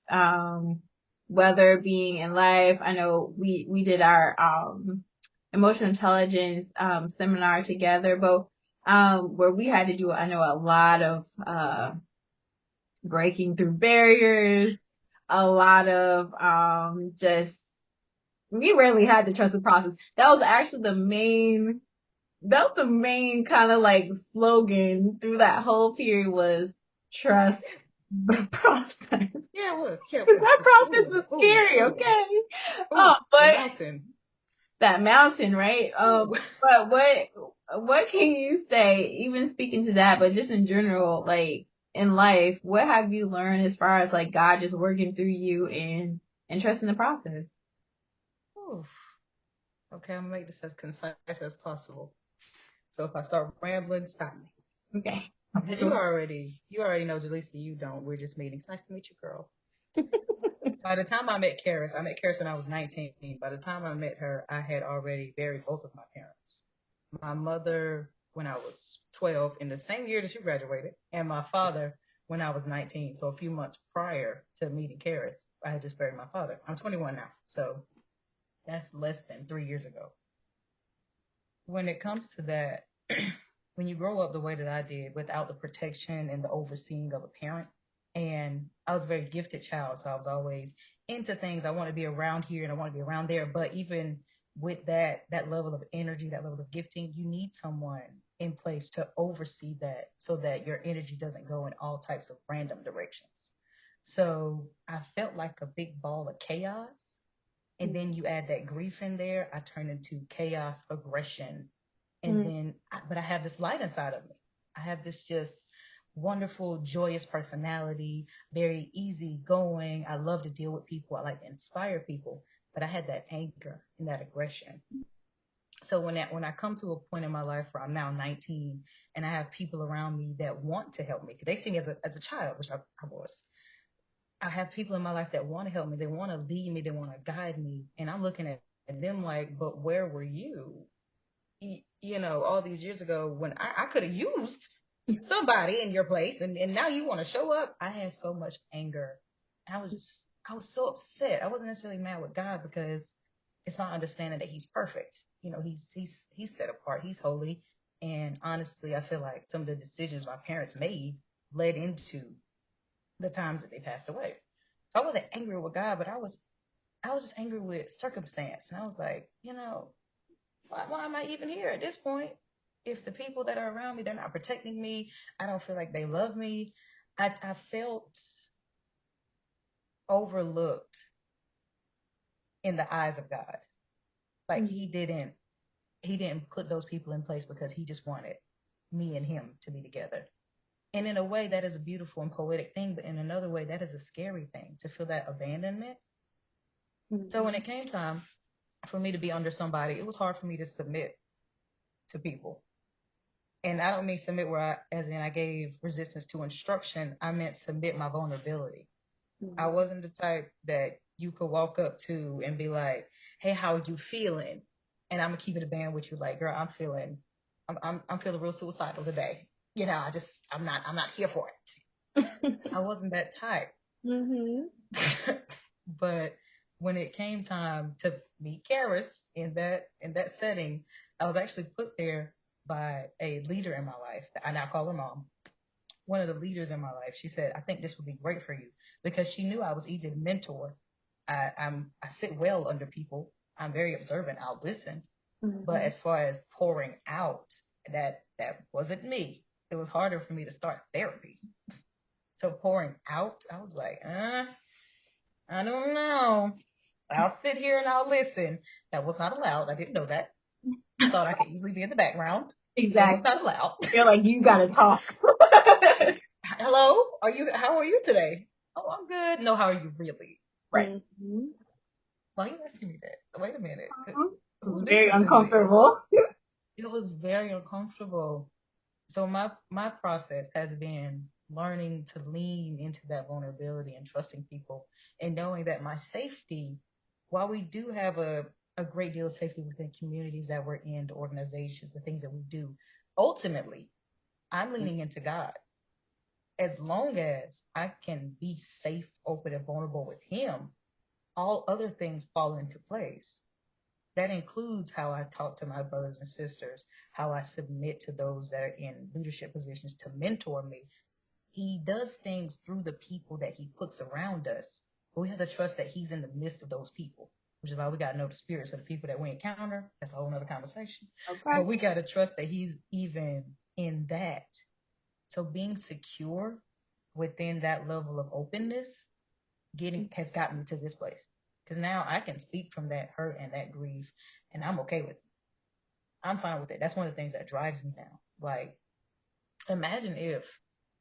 Whether being in life, I know we did our emotional intelligence seminar together, but where we had to do, I know, a lot of breaking through barriers, a lot of just we rarely had to trust the process. That was actually the main that's the main kind of like slogan through that whole period was trust the process. Yeah, it was. Yeah, it was. That process Ooh, was ooh, scary, ooh, okay? ooh, the But mountain. that mountain, right? Ooh. But what can you say, even speaking to that, but just in general, like in life, what have you learned as far as like God just working through you and trusting the process? Ooh. Okay, I'm gonna make this as concise as possible. So if I start rambling, stop me. Okay. Because you already know, Jalisa, you don't. We're just meeting. It's nice to meet you, girl. By the time I met Karis when I was 19. By the time I met her, I had already buried both of my parents. My mother when I was 12, in the same year that you graduated, and my father when I was 19. So a few months prior to meeting Karis, I had just buried my father. I'm 21 now, so that's less than 3 years ago. When it comes to that, when you grow up the way that I did without the protection and the overseeing of a parent, and I was a very gifted child, so I was always into things. I want to be around here and I want to be around there. But even with that level of energy, that level of gifting, you need someone in place to oversee that so that your energy doesn't go in all types of random directions. So I felt like a big ball of chaos, and then you add that grief in there, I turn into chaos, aggression, and then but I have this light inside of me. I have this just wonderful, joyous personality, very easy going. I love to deal with people. I like to inspire people, but I had that anger and that aggression. So when I come to a point in my life where I'm now 19 and I have people around me that want to help me because they see me as a child, which I was. I have people in my life that want to help me. They want to lead me. They want to guide me. And I'm looking at them like, but where were you? All these years ago when I could have used somebody in your place, and now you want to show up. I had so much anger. I was so upset. I wasn't necessarily mad with God because it's my understanding that He's perfect. He's set apart. He's holy. And honestly, I feel like some of the decisions my parents made led into the times that they passed away. So I wasn't angry with God, but I was just angry with circumstance. And I was like, why am I even here at this point? If the people that are around me, they're not protecting me, I don't feel like they love me. I felt overlooked in the eyes of God. Like he didn't put those people in place because he just wanted me and him to be together. And in a way, that is a beautiful and poetic thing, but in another way, that is a scary thing to feel that abandonment. So when it came time for me to be under somebody, it was hard for me to submit to people. And I don't mean submit as in I gave resistance to instruction. I meant submit my vulnerability. I wasn't the type that you could walk up to and be like, "Hey, how are you feeling?" And I'm gonna keep it a band with you, like, "Girl, I'm feeling real suicidal today. I'm not here for it." I wasn't that type. But when it came time to meet Karis in that setting, I was actually put there by a leader in my life. I now call her mom. One of the leaders in my life. She said, "I think this would be great for you," because she knew I was easy to mentor. I sit well under people. I'm very observant. I'll listen. But as far as pouring out, that wasn't me. It was harder for me to start therapy. So pouring out, I was like, I don't know. I'll sit here and I'll listen. That was not allowed. I didn't know that. I thought I could easily be in the background. That was Exactly. not allowed. Feel like you gotta talk. Hello? How are you today? Oh, I'm good. No, how are you really? Right. Why are you asking me that? Wait a minute. Whose Very business is this? uncomfortable. It was very uncomfortable. So my process has been learning to lean into that vulnerability and trusting people and knowing that my safety, while we do have a great deal of safety within communities that we're in, the organizations, the things that we do, ultimately, I'm leaning into God. As long as I can be safe, open, and vulnerable with Him, all other things fall into place. That includes how I talk to my brothers and sisters, how I submit to those that are in leadership positions to mentor me. He does things through the people that He puts around us, but we have to trust that He's in the midst of those people. which is why we got to know the spirits of the people that we encounter. That's a whole nother conversation. Okay. But we got to trust that he's even in that. So being secure within that level of openness has gotten me to this place. Because now I can speak from that hurt and that grief, and I'm okay with it. I'm fine with it. That's one of the things that drives me now. Like, imagine if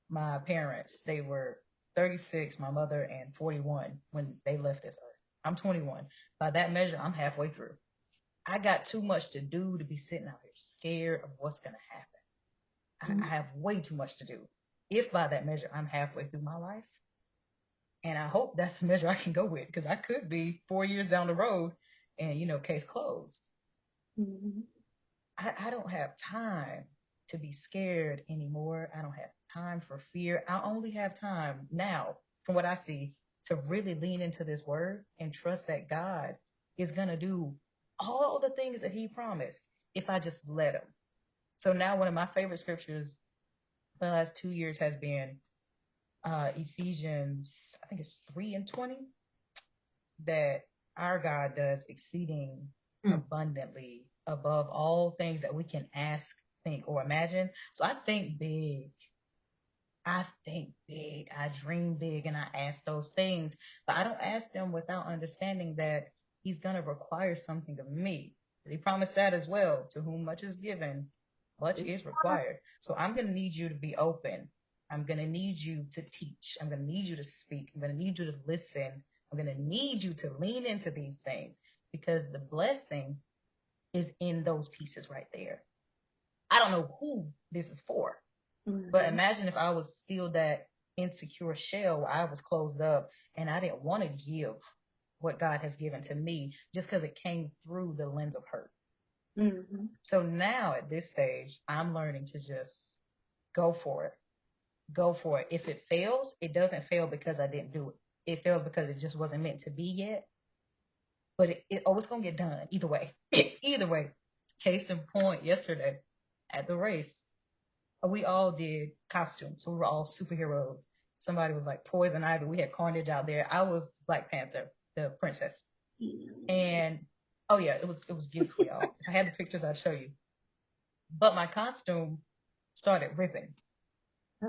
my parents, they were 36, my mother, and 41 when they left this earth. I'm 21. By that measure, I'm halfway through. I got too much to do to be sitting out here scared of what's going to happen. I have way too much to do. If by that measure, I'm halfway through my life, and I hope that's the measure I can go with, because I could be 4 years down the road and, case closed. Mm-hmm. I don't have time to be scared anymore. I don't have time for fear. I only have time now, from what I see, to really lean into this word and trust that God is going to do all the things that he promised if I just let him. So now one of my favorite scriptures for the last 2 years has been Ephesians, I think it's 3:20, that our God does exceeding abundantly above all things that we can ask, think, or imagine. So I think big. I think big. I dream big, and I ask those things, but I don't ask them without understanding that he's going to require something of me. He promised that as well. To whom much is given, much is required. So I'm going to need you to be open. I'm going to need you to teach. I'm going to need you to speak. I'm going to need you to listen. I'm going to need you to lean into these things, because the blessing is in those pieces right there. I don't know who this is for, but imagine if I was still that insecure shell where I was closed up and I didn't want to give what God has given to me just because it came through the lens of hurt. Mm-hmm. So now at this stage, I'm learning to just go for it. Go for it. If it fails, it doesn't fail because I didn't do it. It fails because it just wasn't meant to be yet. But it's going to get done either way. Either way. Case in point, yesterday at the race, we all did costumes. So we were all superheroes. Somebody was like Poison Ivy. We had Carnage out there. I was Black Panther, the princess. And oh yeah, it was beautiful, y'all. If I had the pictures, I'd show you. But my costume started ripping.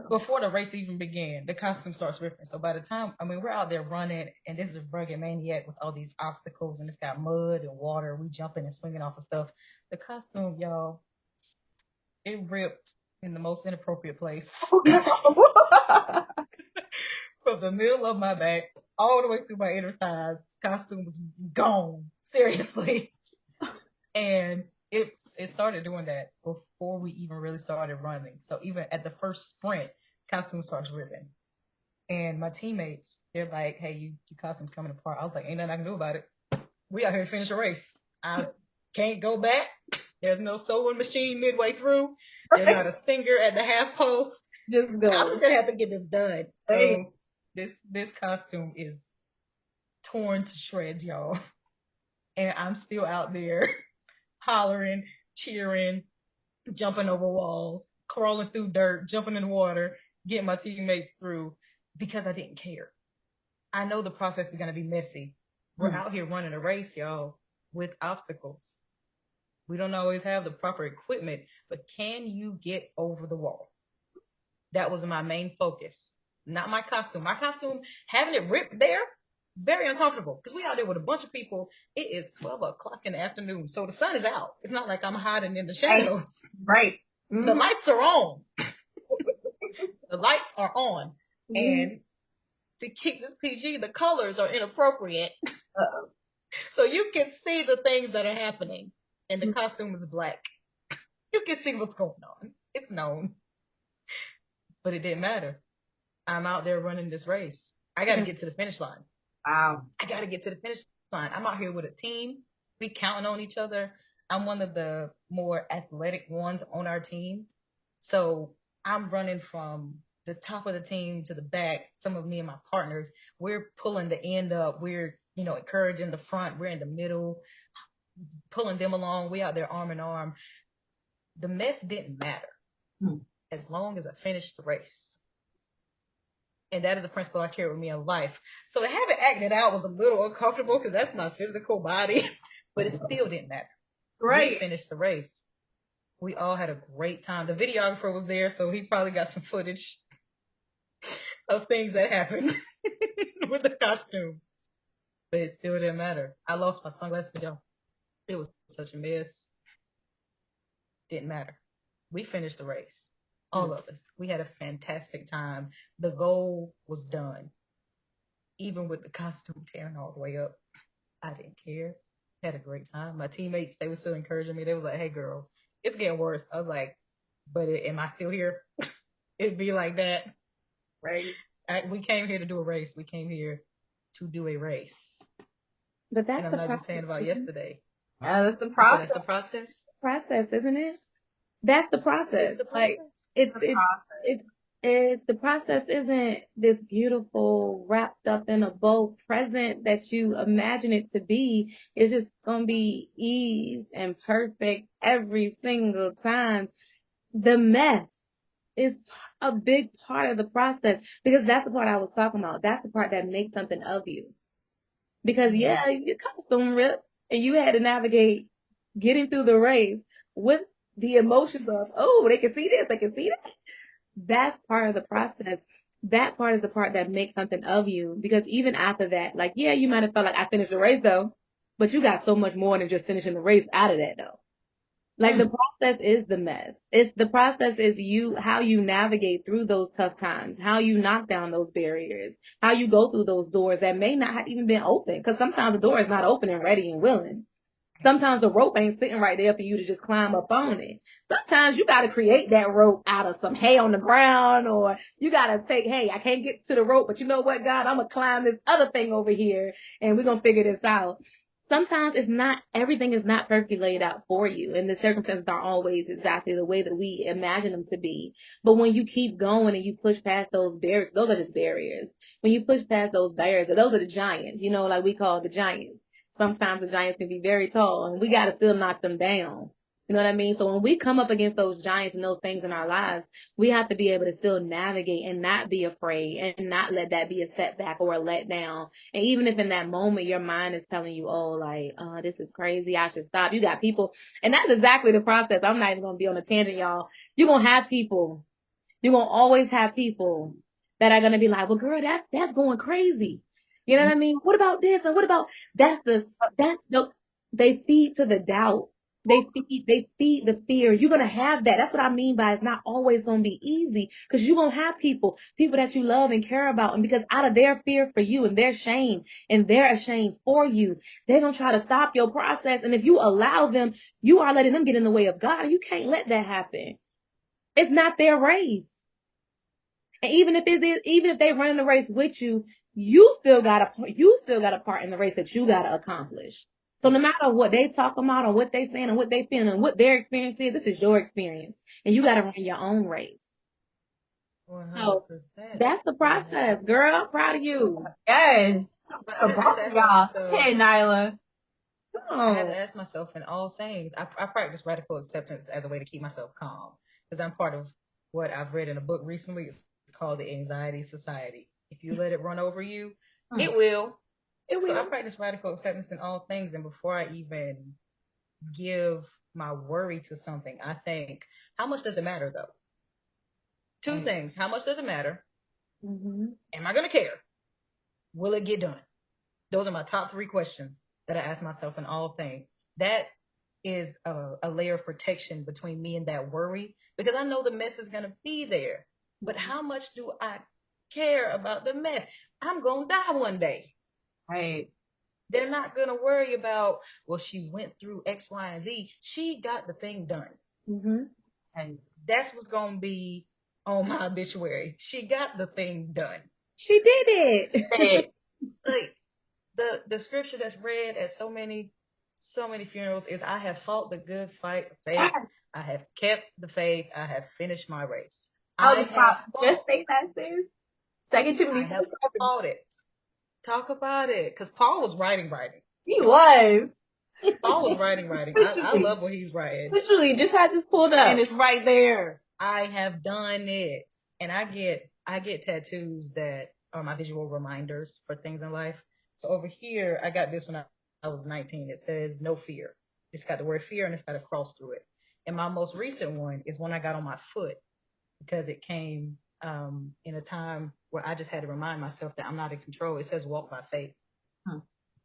Before the race even began, the costume starts ripping. So by the time, we're out there running, and this is a rugged maniac with all these obstacles, and it's got mud and water. We jumping and swinging off of stuff. The costume, y'all, it ripped in the most inappropriate place. From the middle of my back all the way through my inner thighs. Costume was gone. Seriously. And it started doing that before we even really started running. So even at the first sprint, costume starts ripping. And my teammates, they're like, hey, your costume's coming apart. I was like, ain't nothing I can do about it. We out here to finish a race. I can't go back. There's no sewing machine midway through. There's not a singer at the half post. Just go. I'm just gonna have to get this done. So this costume is torn to shreds, y'all. And I'm still out there hollering, cheering, jumping over walls, crawling through dirt, jumping in the water, getting my teammates through, because I didn't care. I know the process is gonna be messy. We're out here running a race, y'all, with obstacles. We don't always have the proper equipment, but can you get over the wall? That was my main focus, not my costume. My costume, having it ripped there, very uncomfortable, because we out there with a bunch of people. It is 12 o'clock in the afternoon, so the sun is out. It's not like I'm hiding in the shadows. Right. Mm-hmm. The lights are on. The lights are on. Mm-hmm. And to keep this PG, the colors are inappropriate. So you can see the things that are happening, and the costume is black. You can see what's going on. It's known. But it didn't matter. I'm out there running this race. I got to get to the finish line. Wow. I got to get to the finish line. I'm out here with a team. We counting on each other. I'm one of the more athletic ones on our team. So I'm running from the top of the team to the back. Some of me and my partners, we're pulling the end up. We're, encouraging the front. We're in the middle, pulling them along. We out there arm in arm. The mess didn't matter as long as I finished the race. And that is a principle I carry with me in life. So to have it acted out was a little uncomfortable because that's my physical body, but it still didn't matter. Right. We finished the race. We all had a great time. The videographer was there, so he probably got some footage of things that happened with the costume. But it still didn't matter. I lost my sunglasses, y'all. It was such a mess. Didn't matter. We finished the race. All of us. We had a fantastic time. The goal was done. Even with the costume tearing all the way up, I didn't care. Had a great time. My teammates, they were still encouraging me. They was like, "Hey, girl, it's getting worse." I was like, "But am I still here?" It'd be like that. Right. We came here to do a race. We came here to do a race. But that's and I'm the not process. just saying about yesterday. Yeah, that's the So process. that's the process. Process, isn't it? That's the process. It's the Like process. it's the process isn't this beautiful wrapped up in a bow present that you imagine it to be. It's just gonna be ease and perfect every single time. The mess is a big part of the process because that's the part I was talking about. That's the part that makes something of you. Because yeah, your costume ripped and you had to navigate getting through the race with the emotions of, oh, they can see this, they can see that. That's part of the process. That part is the part that makes something of you. Because even after that, like, yeah, you might have felt like I finished the race though, but you got so much more than just finishing the race out of that though. Like the process is the mess. It's the process is you, how you navigate through those tough times, how you knock down those barriers, how you go through those doors that may not have even been open. Because sometimes the door is not open and ready and willing. Sometimes the rope ain't sitting right there for you to just climb up on it. Sometimes you got to create that rope out of some hay on the ground, or you got to take, hey, I can't get to the rope, but you know what, God, I'm going to climb this other thing over here and we're going to figure this out. Sometimes it's not, everything is not perfectly laid out for you, and the circumstances aren't always exactly the way that we imagine them to be. But when you keep going and you push past those barriers, those are just barriers. When you push past those barriers, those are the giants, like we call the giants. Sometimes the giants can be very tall and we got to still knock them down. You know what I mean? So when we come up against those giants and those things in our lives, we have to be able to still navigate and not be afraid and not let that be a setback or a letdown. And even if in that moment your mind is telling you, oh, like, this is crazy, I should stop. You got people, and that's exactly the process. I'm not even going to be on a tangent, y'all. You're going to have people. You're going to always have people that are going to be like, well, girl, that's going crazy. You know what I mean? What about this? And what about they feed to the doubt. They feed the fear. You're gonna have that. That's what I mean by it's not always gonna be easy because you're gonna have people that you love and care about, and because out of their fear for you and their shame and they're ashamed for you, they're gonna try to stop your process. And if you allow them, you are letting them get in the way of God. You can't let that happen. It's not their race. And even if they run the race with you, you still got a part in the race that you got to accomplish. So no matter what they talk about or what they saying and what they feeling and what their experience is, this is your experience, and you got to run your own race. 100%. So that's the process, girl. I'm proud of you. Yes. I have to ask myself, Hey, Nyla. I have to ask myself in all things. I practice radical acceptance as a way to keep myself calm because I'm part of what I've read in a book recently. It's called The Anxiety Society. If you let it run over you, it will. So I practice radical acceptance in all things. And before I even give my worry to something, I think, how much does it matter though? Two things. How much does it matter? Am I going to care? Will it get done? Those are my top 3 questions that I ask myself in all things. That is a layer of protection between me and that worry because I know the mess is going to be there. But how much do I care about the mess? I'm going to die one day. Right. They're not going to worry about, well, she went through X, Y, and Z. She got the thing done. And that's what's going to be on my obituary. She got the thing done. She did it. Like the scripture that's read at so many funerals is, I have fought the good fight of faith. I have kept the faith. I have finished my race. I have just say that, sis. 2 Timothy. I have fought it. Talk about it. Because Paul was writing. He was. Paul was writing. I love what he's writing. Literally, just had this pulled up. And it's right there. I have done it. And I get tattoos that are my visual reminders for things in life. So over here, I got this when I was 19. It says no fear. It's got the word fear and it's got a cross through it. And my most recent one is one I got on my foot because it came in a time where I just had to remind myself that I'm not in control. It says walk by faith.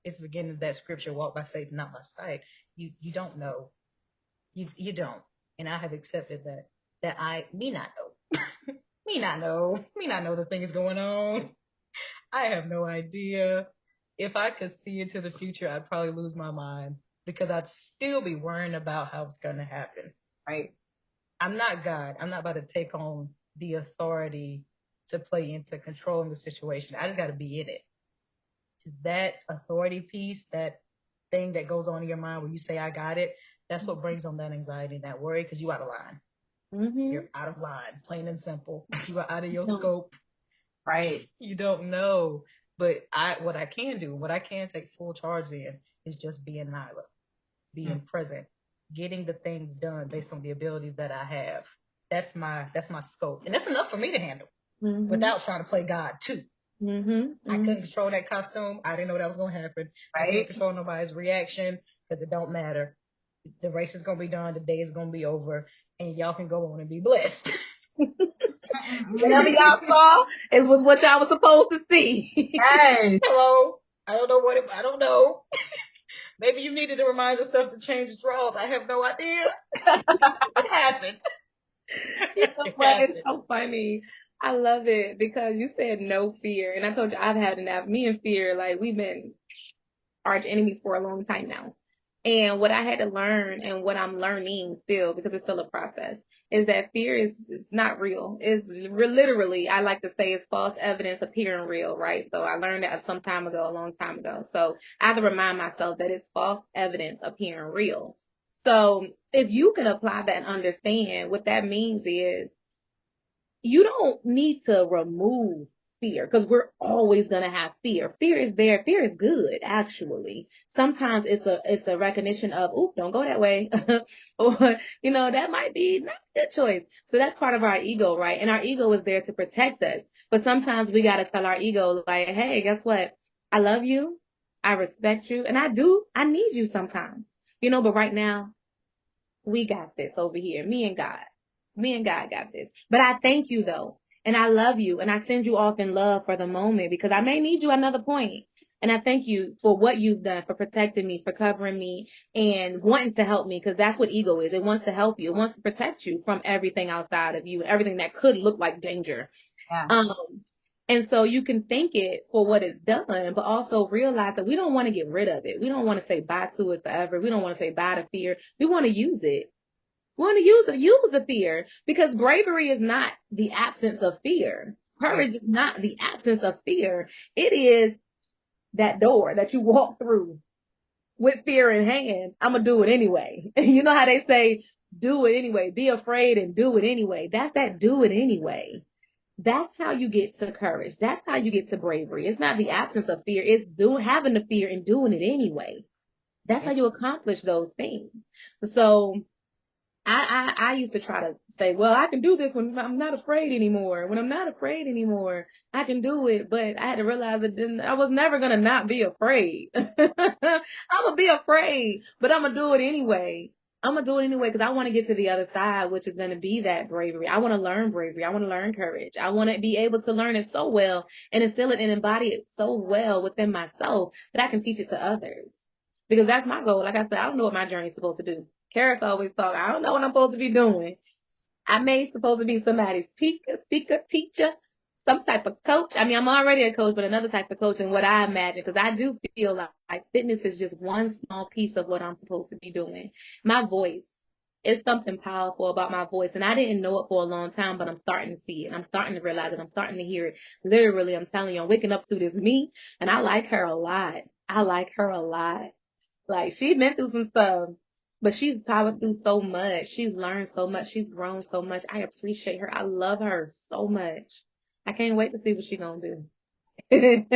It's the beginning of that scripture, walk by faith, not by sight. You don't know. You don't. And I have accepted that me not know. me not know the thing is going on. I have no idea. If I could see into the future, I'd probably lose my mind because I'd still be worrying about how it's going to happen. Right. I'm not God. I'm not about to take on the authority to play into controlling the situation. I just got to be in it. That authority piece, that thing that goes on in your mind when you say, I got it, that's what brings on that anxiety, that worry, because you out of line. Mm-hmm. You're out of line, plain and simple. You are out of your scope. Right. You don't know. But what I can do, what I can take full charge in is just being Nyla, being present, getting the things done based on the abilities that I have. That's my scope. And that's enough for me to handle without trying to play God too. I couldn't control that costume. I didn't know that was going to happen. Right. I can't control nobody's reaction because it don't matter. The race is going to be done. The day is going to be over. And y'all can go on and be blessed. Whatever y'all saw was what y'all was supposed to see. Yes. Hello. I don't know. Maybe you needed to remind yourself to change the drawers. I have no idea. It happened. You know what? It's so funny. I love it because you said no fear. And I told you I've had enough. Me and fear, like we've been arch enemies for a long time now. And what I had to learn and what I'm learning still, because it's still a process, is that fear it's not real. It's literally, I like to say, it's false evidence appearing real, right? So I learned that some time ago, a long time ago. So I have to remind myself that it's false evidence appearing real. So if you can apply that and understand, what that means is you don't need to remove fear because we're always going to have fear. Fear is there. Fear is good, actually. Sometimes it's a recognition of, oh, don't go that way. Or, that might be not a good choice. So that's part of our ego, right? And our ego is there to protect us. But sometimes we got to tell our ego, like, hey, guess what? I love you. I respect you. And I need you sometimes, but right now we got this over here. Me and God. Me and God got this. But I thank you though. And I love you. And I send you off in love for the moment because I may need you at another point. And I thank you for what you've done, for protecting me, for covering me, and wanting to help me, because that's what ego is. It wants to help you. It wants to protect you from everything outside of you, everything that could look like danger. Yeah. And so you can thank it for what it's done, but also realize that we don't want to get rid of it. We don't want to say bye to it forever. We don't want to say bye to fear. We want to use it. We want to use the fear, because bravery is not the absence of fear. Courage is not the absence of fear. It is that door that you walk through with fear in hand. I'm going to do it anyway. You know how they say, do it anyway. Be afraid and do it anyway. That's that do it anyway. That's how you get to courage. That's how you get to bravery. It's not the absence of fear. It's having the fear and doing it anyway. That's how you accomplish those things. So I used to try to say, well, I can do this when I'm not afraid anymore. When I'm not afraid anymore, I can do it. But I had to realize that I was never going to not be afraid. I'm going to be afraid, but I'm going to do it anyway. I'm going to do it anyway because I want to get to the other side, which is going to be that bravery. I want to learn bravery. I want to learn courage. I want to be able to learn it so well and instill it and embody it so well within myself that I can teach it to others. Because that's my goal. Like I said, I don't know what my journey is supposed to do. Karis always talk, I don't know what I'm supposed to be doing. I may supposed to be somebody's speaker, teacher, some type of coach. I mean, I'm already a coach, but another type of coach, and what I imagine, because I do feel like fitness is just one small piece of what I'm supposed to be doing. My voice is something powerful about my voice, and I didn't know it for a long time, but I'm starting to see it. I'm starting to realize it. I'm starting to hear it. Literally, I'm telling you, I'm waking up to this me, and I like her a lot. I like her a lot. Like, she's been through some stuff, but she's powered through so much. She's learned so much. She's grown so much. I appreciate her. I love her so much. I can't wait to see what she's going to do.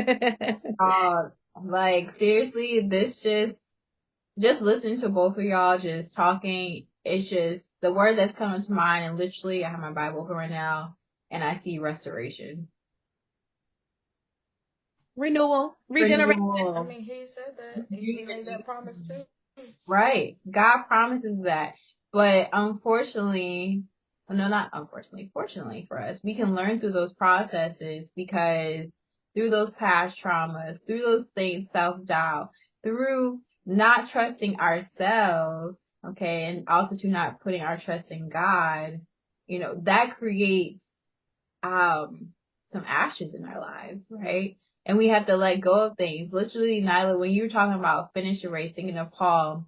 Like, seriously, this just listening to both of y'all just talking, it's just the word that's coming to mind. And literally, I have my Bible open right now. and I see restoration. Renewal, regeneration. I mean, he said that. He made that promise too. Right. God promises that. But unfortunately, no, not unfortunately, fortunately for us, we can learn through those processes because through those past traumas, through those things, self-doubt, through not trusting ourselves, okay, and also to not putting our trust in God, that creates some ashes in our lives, right? And we have to let go of things. Literally, Nyla, when you were talking about finish the race, thinking of Paul,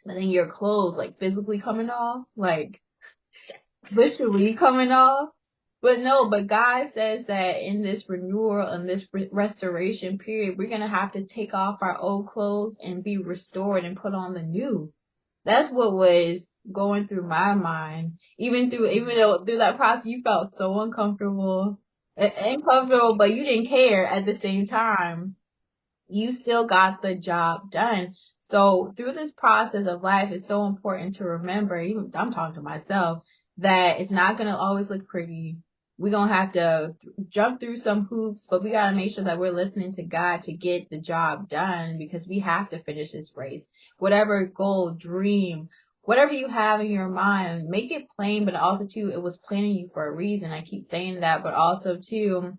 and then your clothes like physically coming off, like literally coming off. But no, but God says that in this renewal and this restoration period, we're gonna have to take off our old clothes and be restored and put on the new. That's what was going through my mind. Even though through that process you felt so uncomfortable, uncomfortable, but you didn't care at the same time. You still got the job done. So through this process of life, it's so important to remember, even I'm talking to myself, that it's not going to always look pretty. We're going to have to jump through some hoops, but we got to make sure that we're listening to God to get the job done because we have to finish this race. Whatever goal, dream, whatever you have in your mind, make it plain, but also too, it was planning you for a reason. I keep saying that, but also too,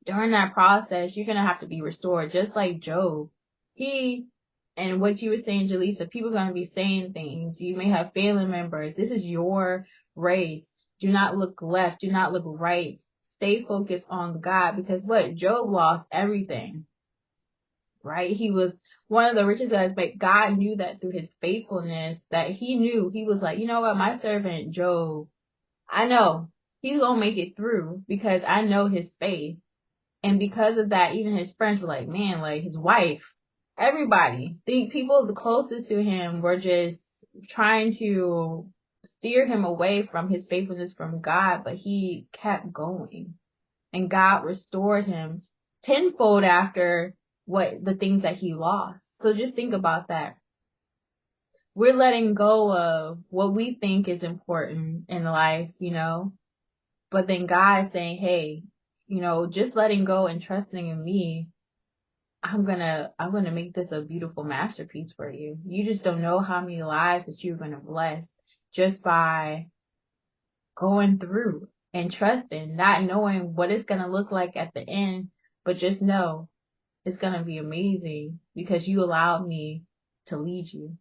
during that process, you're going to have to be restored, just like Job. And what you were saying, Jalisa, people are going to be saying things. You may have family members. This is your race. Do not look left. Do not look right. Stay focused on God because what? Job lost everything, right? He was one of the richest guys, but God knew that through his faithfulness that he was like, you know what? My servant Job, I know he's going to make it through because I know his faith. And because of that, even his friends were like, man, like his wife, everybody, the people the closest to him were just trying to steer him away from his faithfulness from God, but he kept going. And God restored him tenfold after the things that he lost. So just think about that. We're letting go of what we think is important in life, but then God is saying, hey, just letting go and trusting in me, I'm gonna make this a beautiful masterpiece for you. You just don't know how many lives that you're gonna bless just by going through and trusting, not knowing what it's gonna look like at the end, but just know it's gonna be amazing because you allowed me to lead you.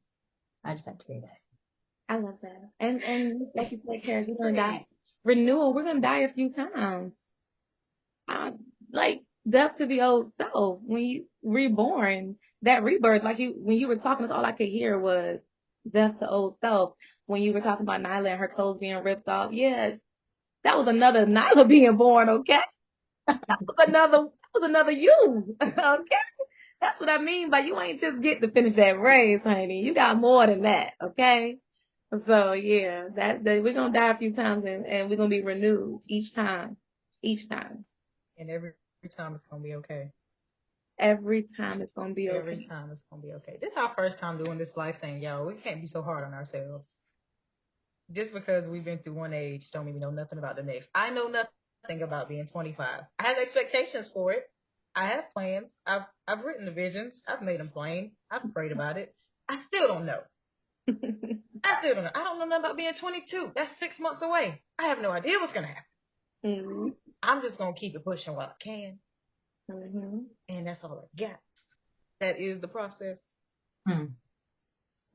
I just have to say that. I love that. And like you said, Karis, we're gonna die. Renewal, we're gonna die a few times. Like death to the old self. When you reborn, that rebirth, like when you were talking, all I could hear was death to old self. When you were talking about Nyla and her clothes being ripped off, yes, that was another Nyla being born. Okay, that was another you. Okay, that's what I mean by you ain't just get to finish that race, honey. You got more than that. Okay. So yeah, that we're gonna die a few times and we're gonna be renewed each time. Each time. And every time it's gonna be okay. Every time it's gonna be okay. Every time it's gonna be okay. This is our first time doing this life thing, y'all. We can't be so hard on ourselves. Just because we've been through one age don't mean we know nothing about the next. I know nothing about being 25. I have expectations for it. I have plans. I've written the visions. I've made them plain. I've prayed about it. I still don't know. I still don't know. I don't know nothing about being 22. That's 6 months away. I have no idea what's gonna happen. Mm-hmm. I'm just gonna keep it pushing while I can. Mm-hmm. And that's all I got. That is the process.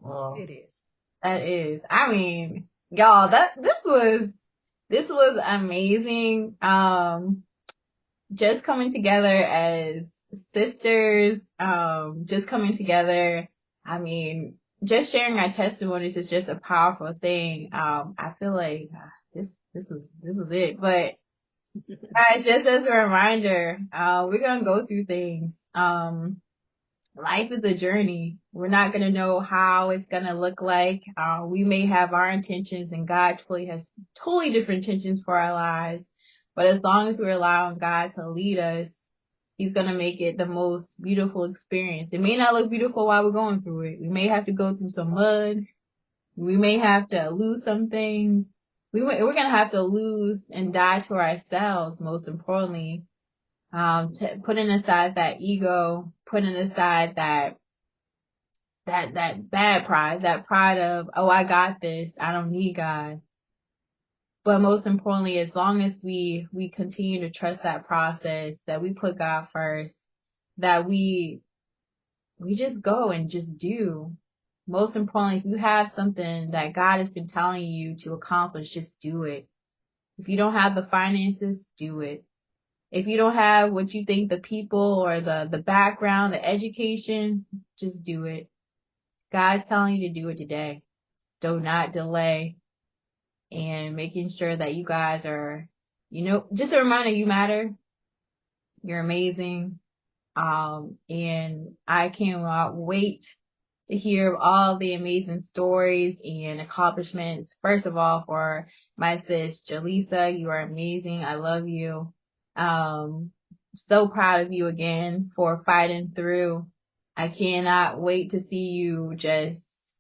Well, it is. That is. I mean, y'all, this was amazing. Just coming together as sisters, just coming together. I mean, just sharing our testimonies is just a powerful thing. I feel like this was it. But guys, just as a reminder, we're gonna go through things. Life is a journey. We're not going to know how it's going to look like. We may have our intentions and God totally has totally different intentions for our lives. But as long as we're allowing God to lead us, he's going to make it the most beautiful experience. It may not look beautiful while we're going through it. We may have to go through some mud. We may have to lose some things. we're going to have to lose and die to ourselves, most importantly. Putting aside that ego, putting aside that bad pride, that pride of, oh, I got this, I don't need God. But most importantly, as long as we continue to trust that process, that we put God first, that we just go and just do. Most importantly, if you have something that God has been telling you to accomplish, just do it. If you don't have the finances, do it. If you don't have what you think the people or the background, the education, just do it. God's telling you to do it today. Do not delay. And making sure that you guys are, just a reminder, you matter. You're amazing. And I cannot wait to hear all the amazing stories and accomplishments. First of all, for my sis, Jalisa, you are amazing. I love you. So proud of you again for fighting through. I cannot wait to see you just,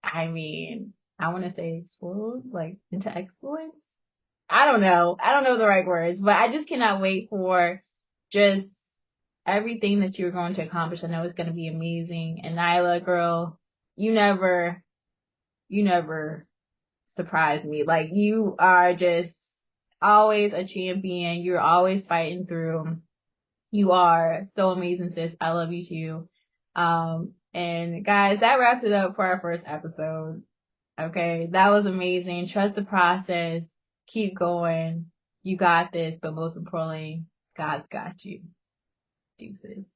I mean, I want to say explode, like into excellence. I don't know. I don't know the right words, but I just cannot wait for just everything that you're going to accomplish. I know it's going to be amazing. And Nyla, girl, you never surprise me. Like, you are just always a champion. You're always fighting through. You are so amazing, sis. I love you too. And guys, that wraps it up for our first episode. Okay, that was amazing. Trust the process. Keep going. You got this, but most importantly, God's got you. Deuces.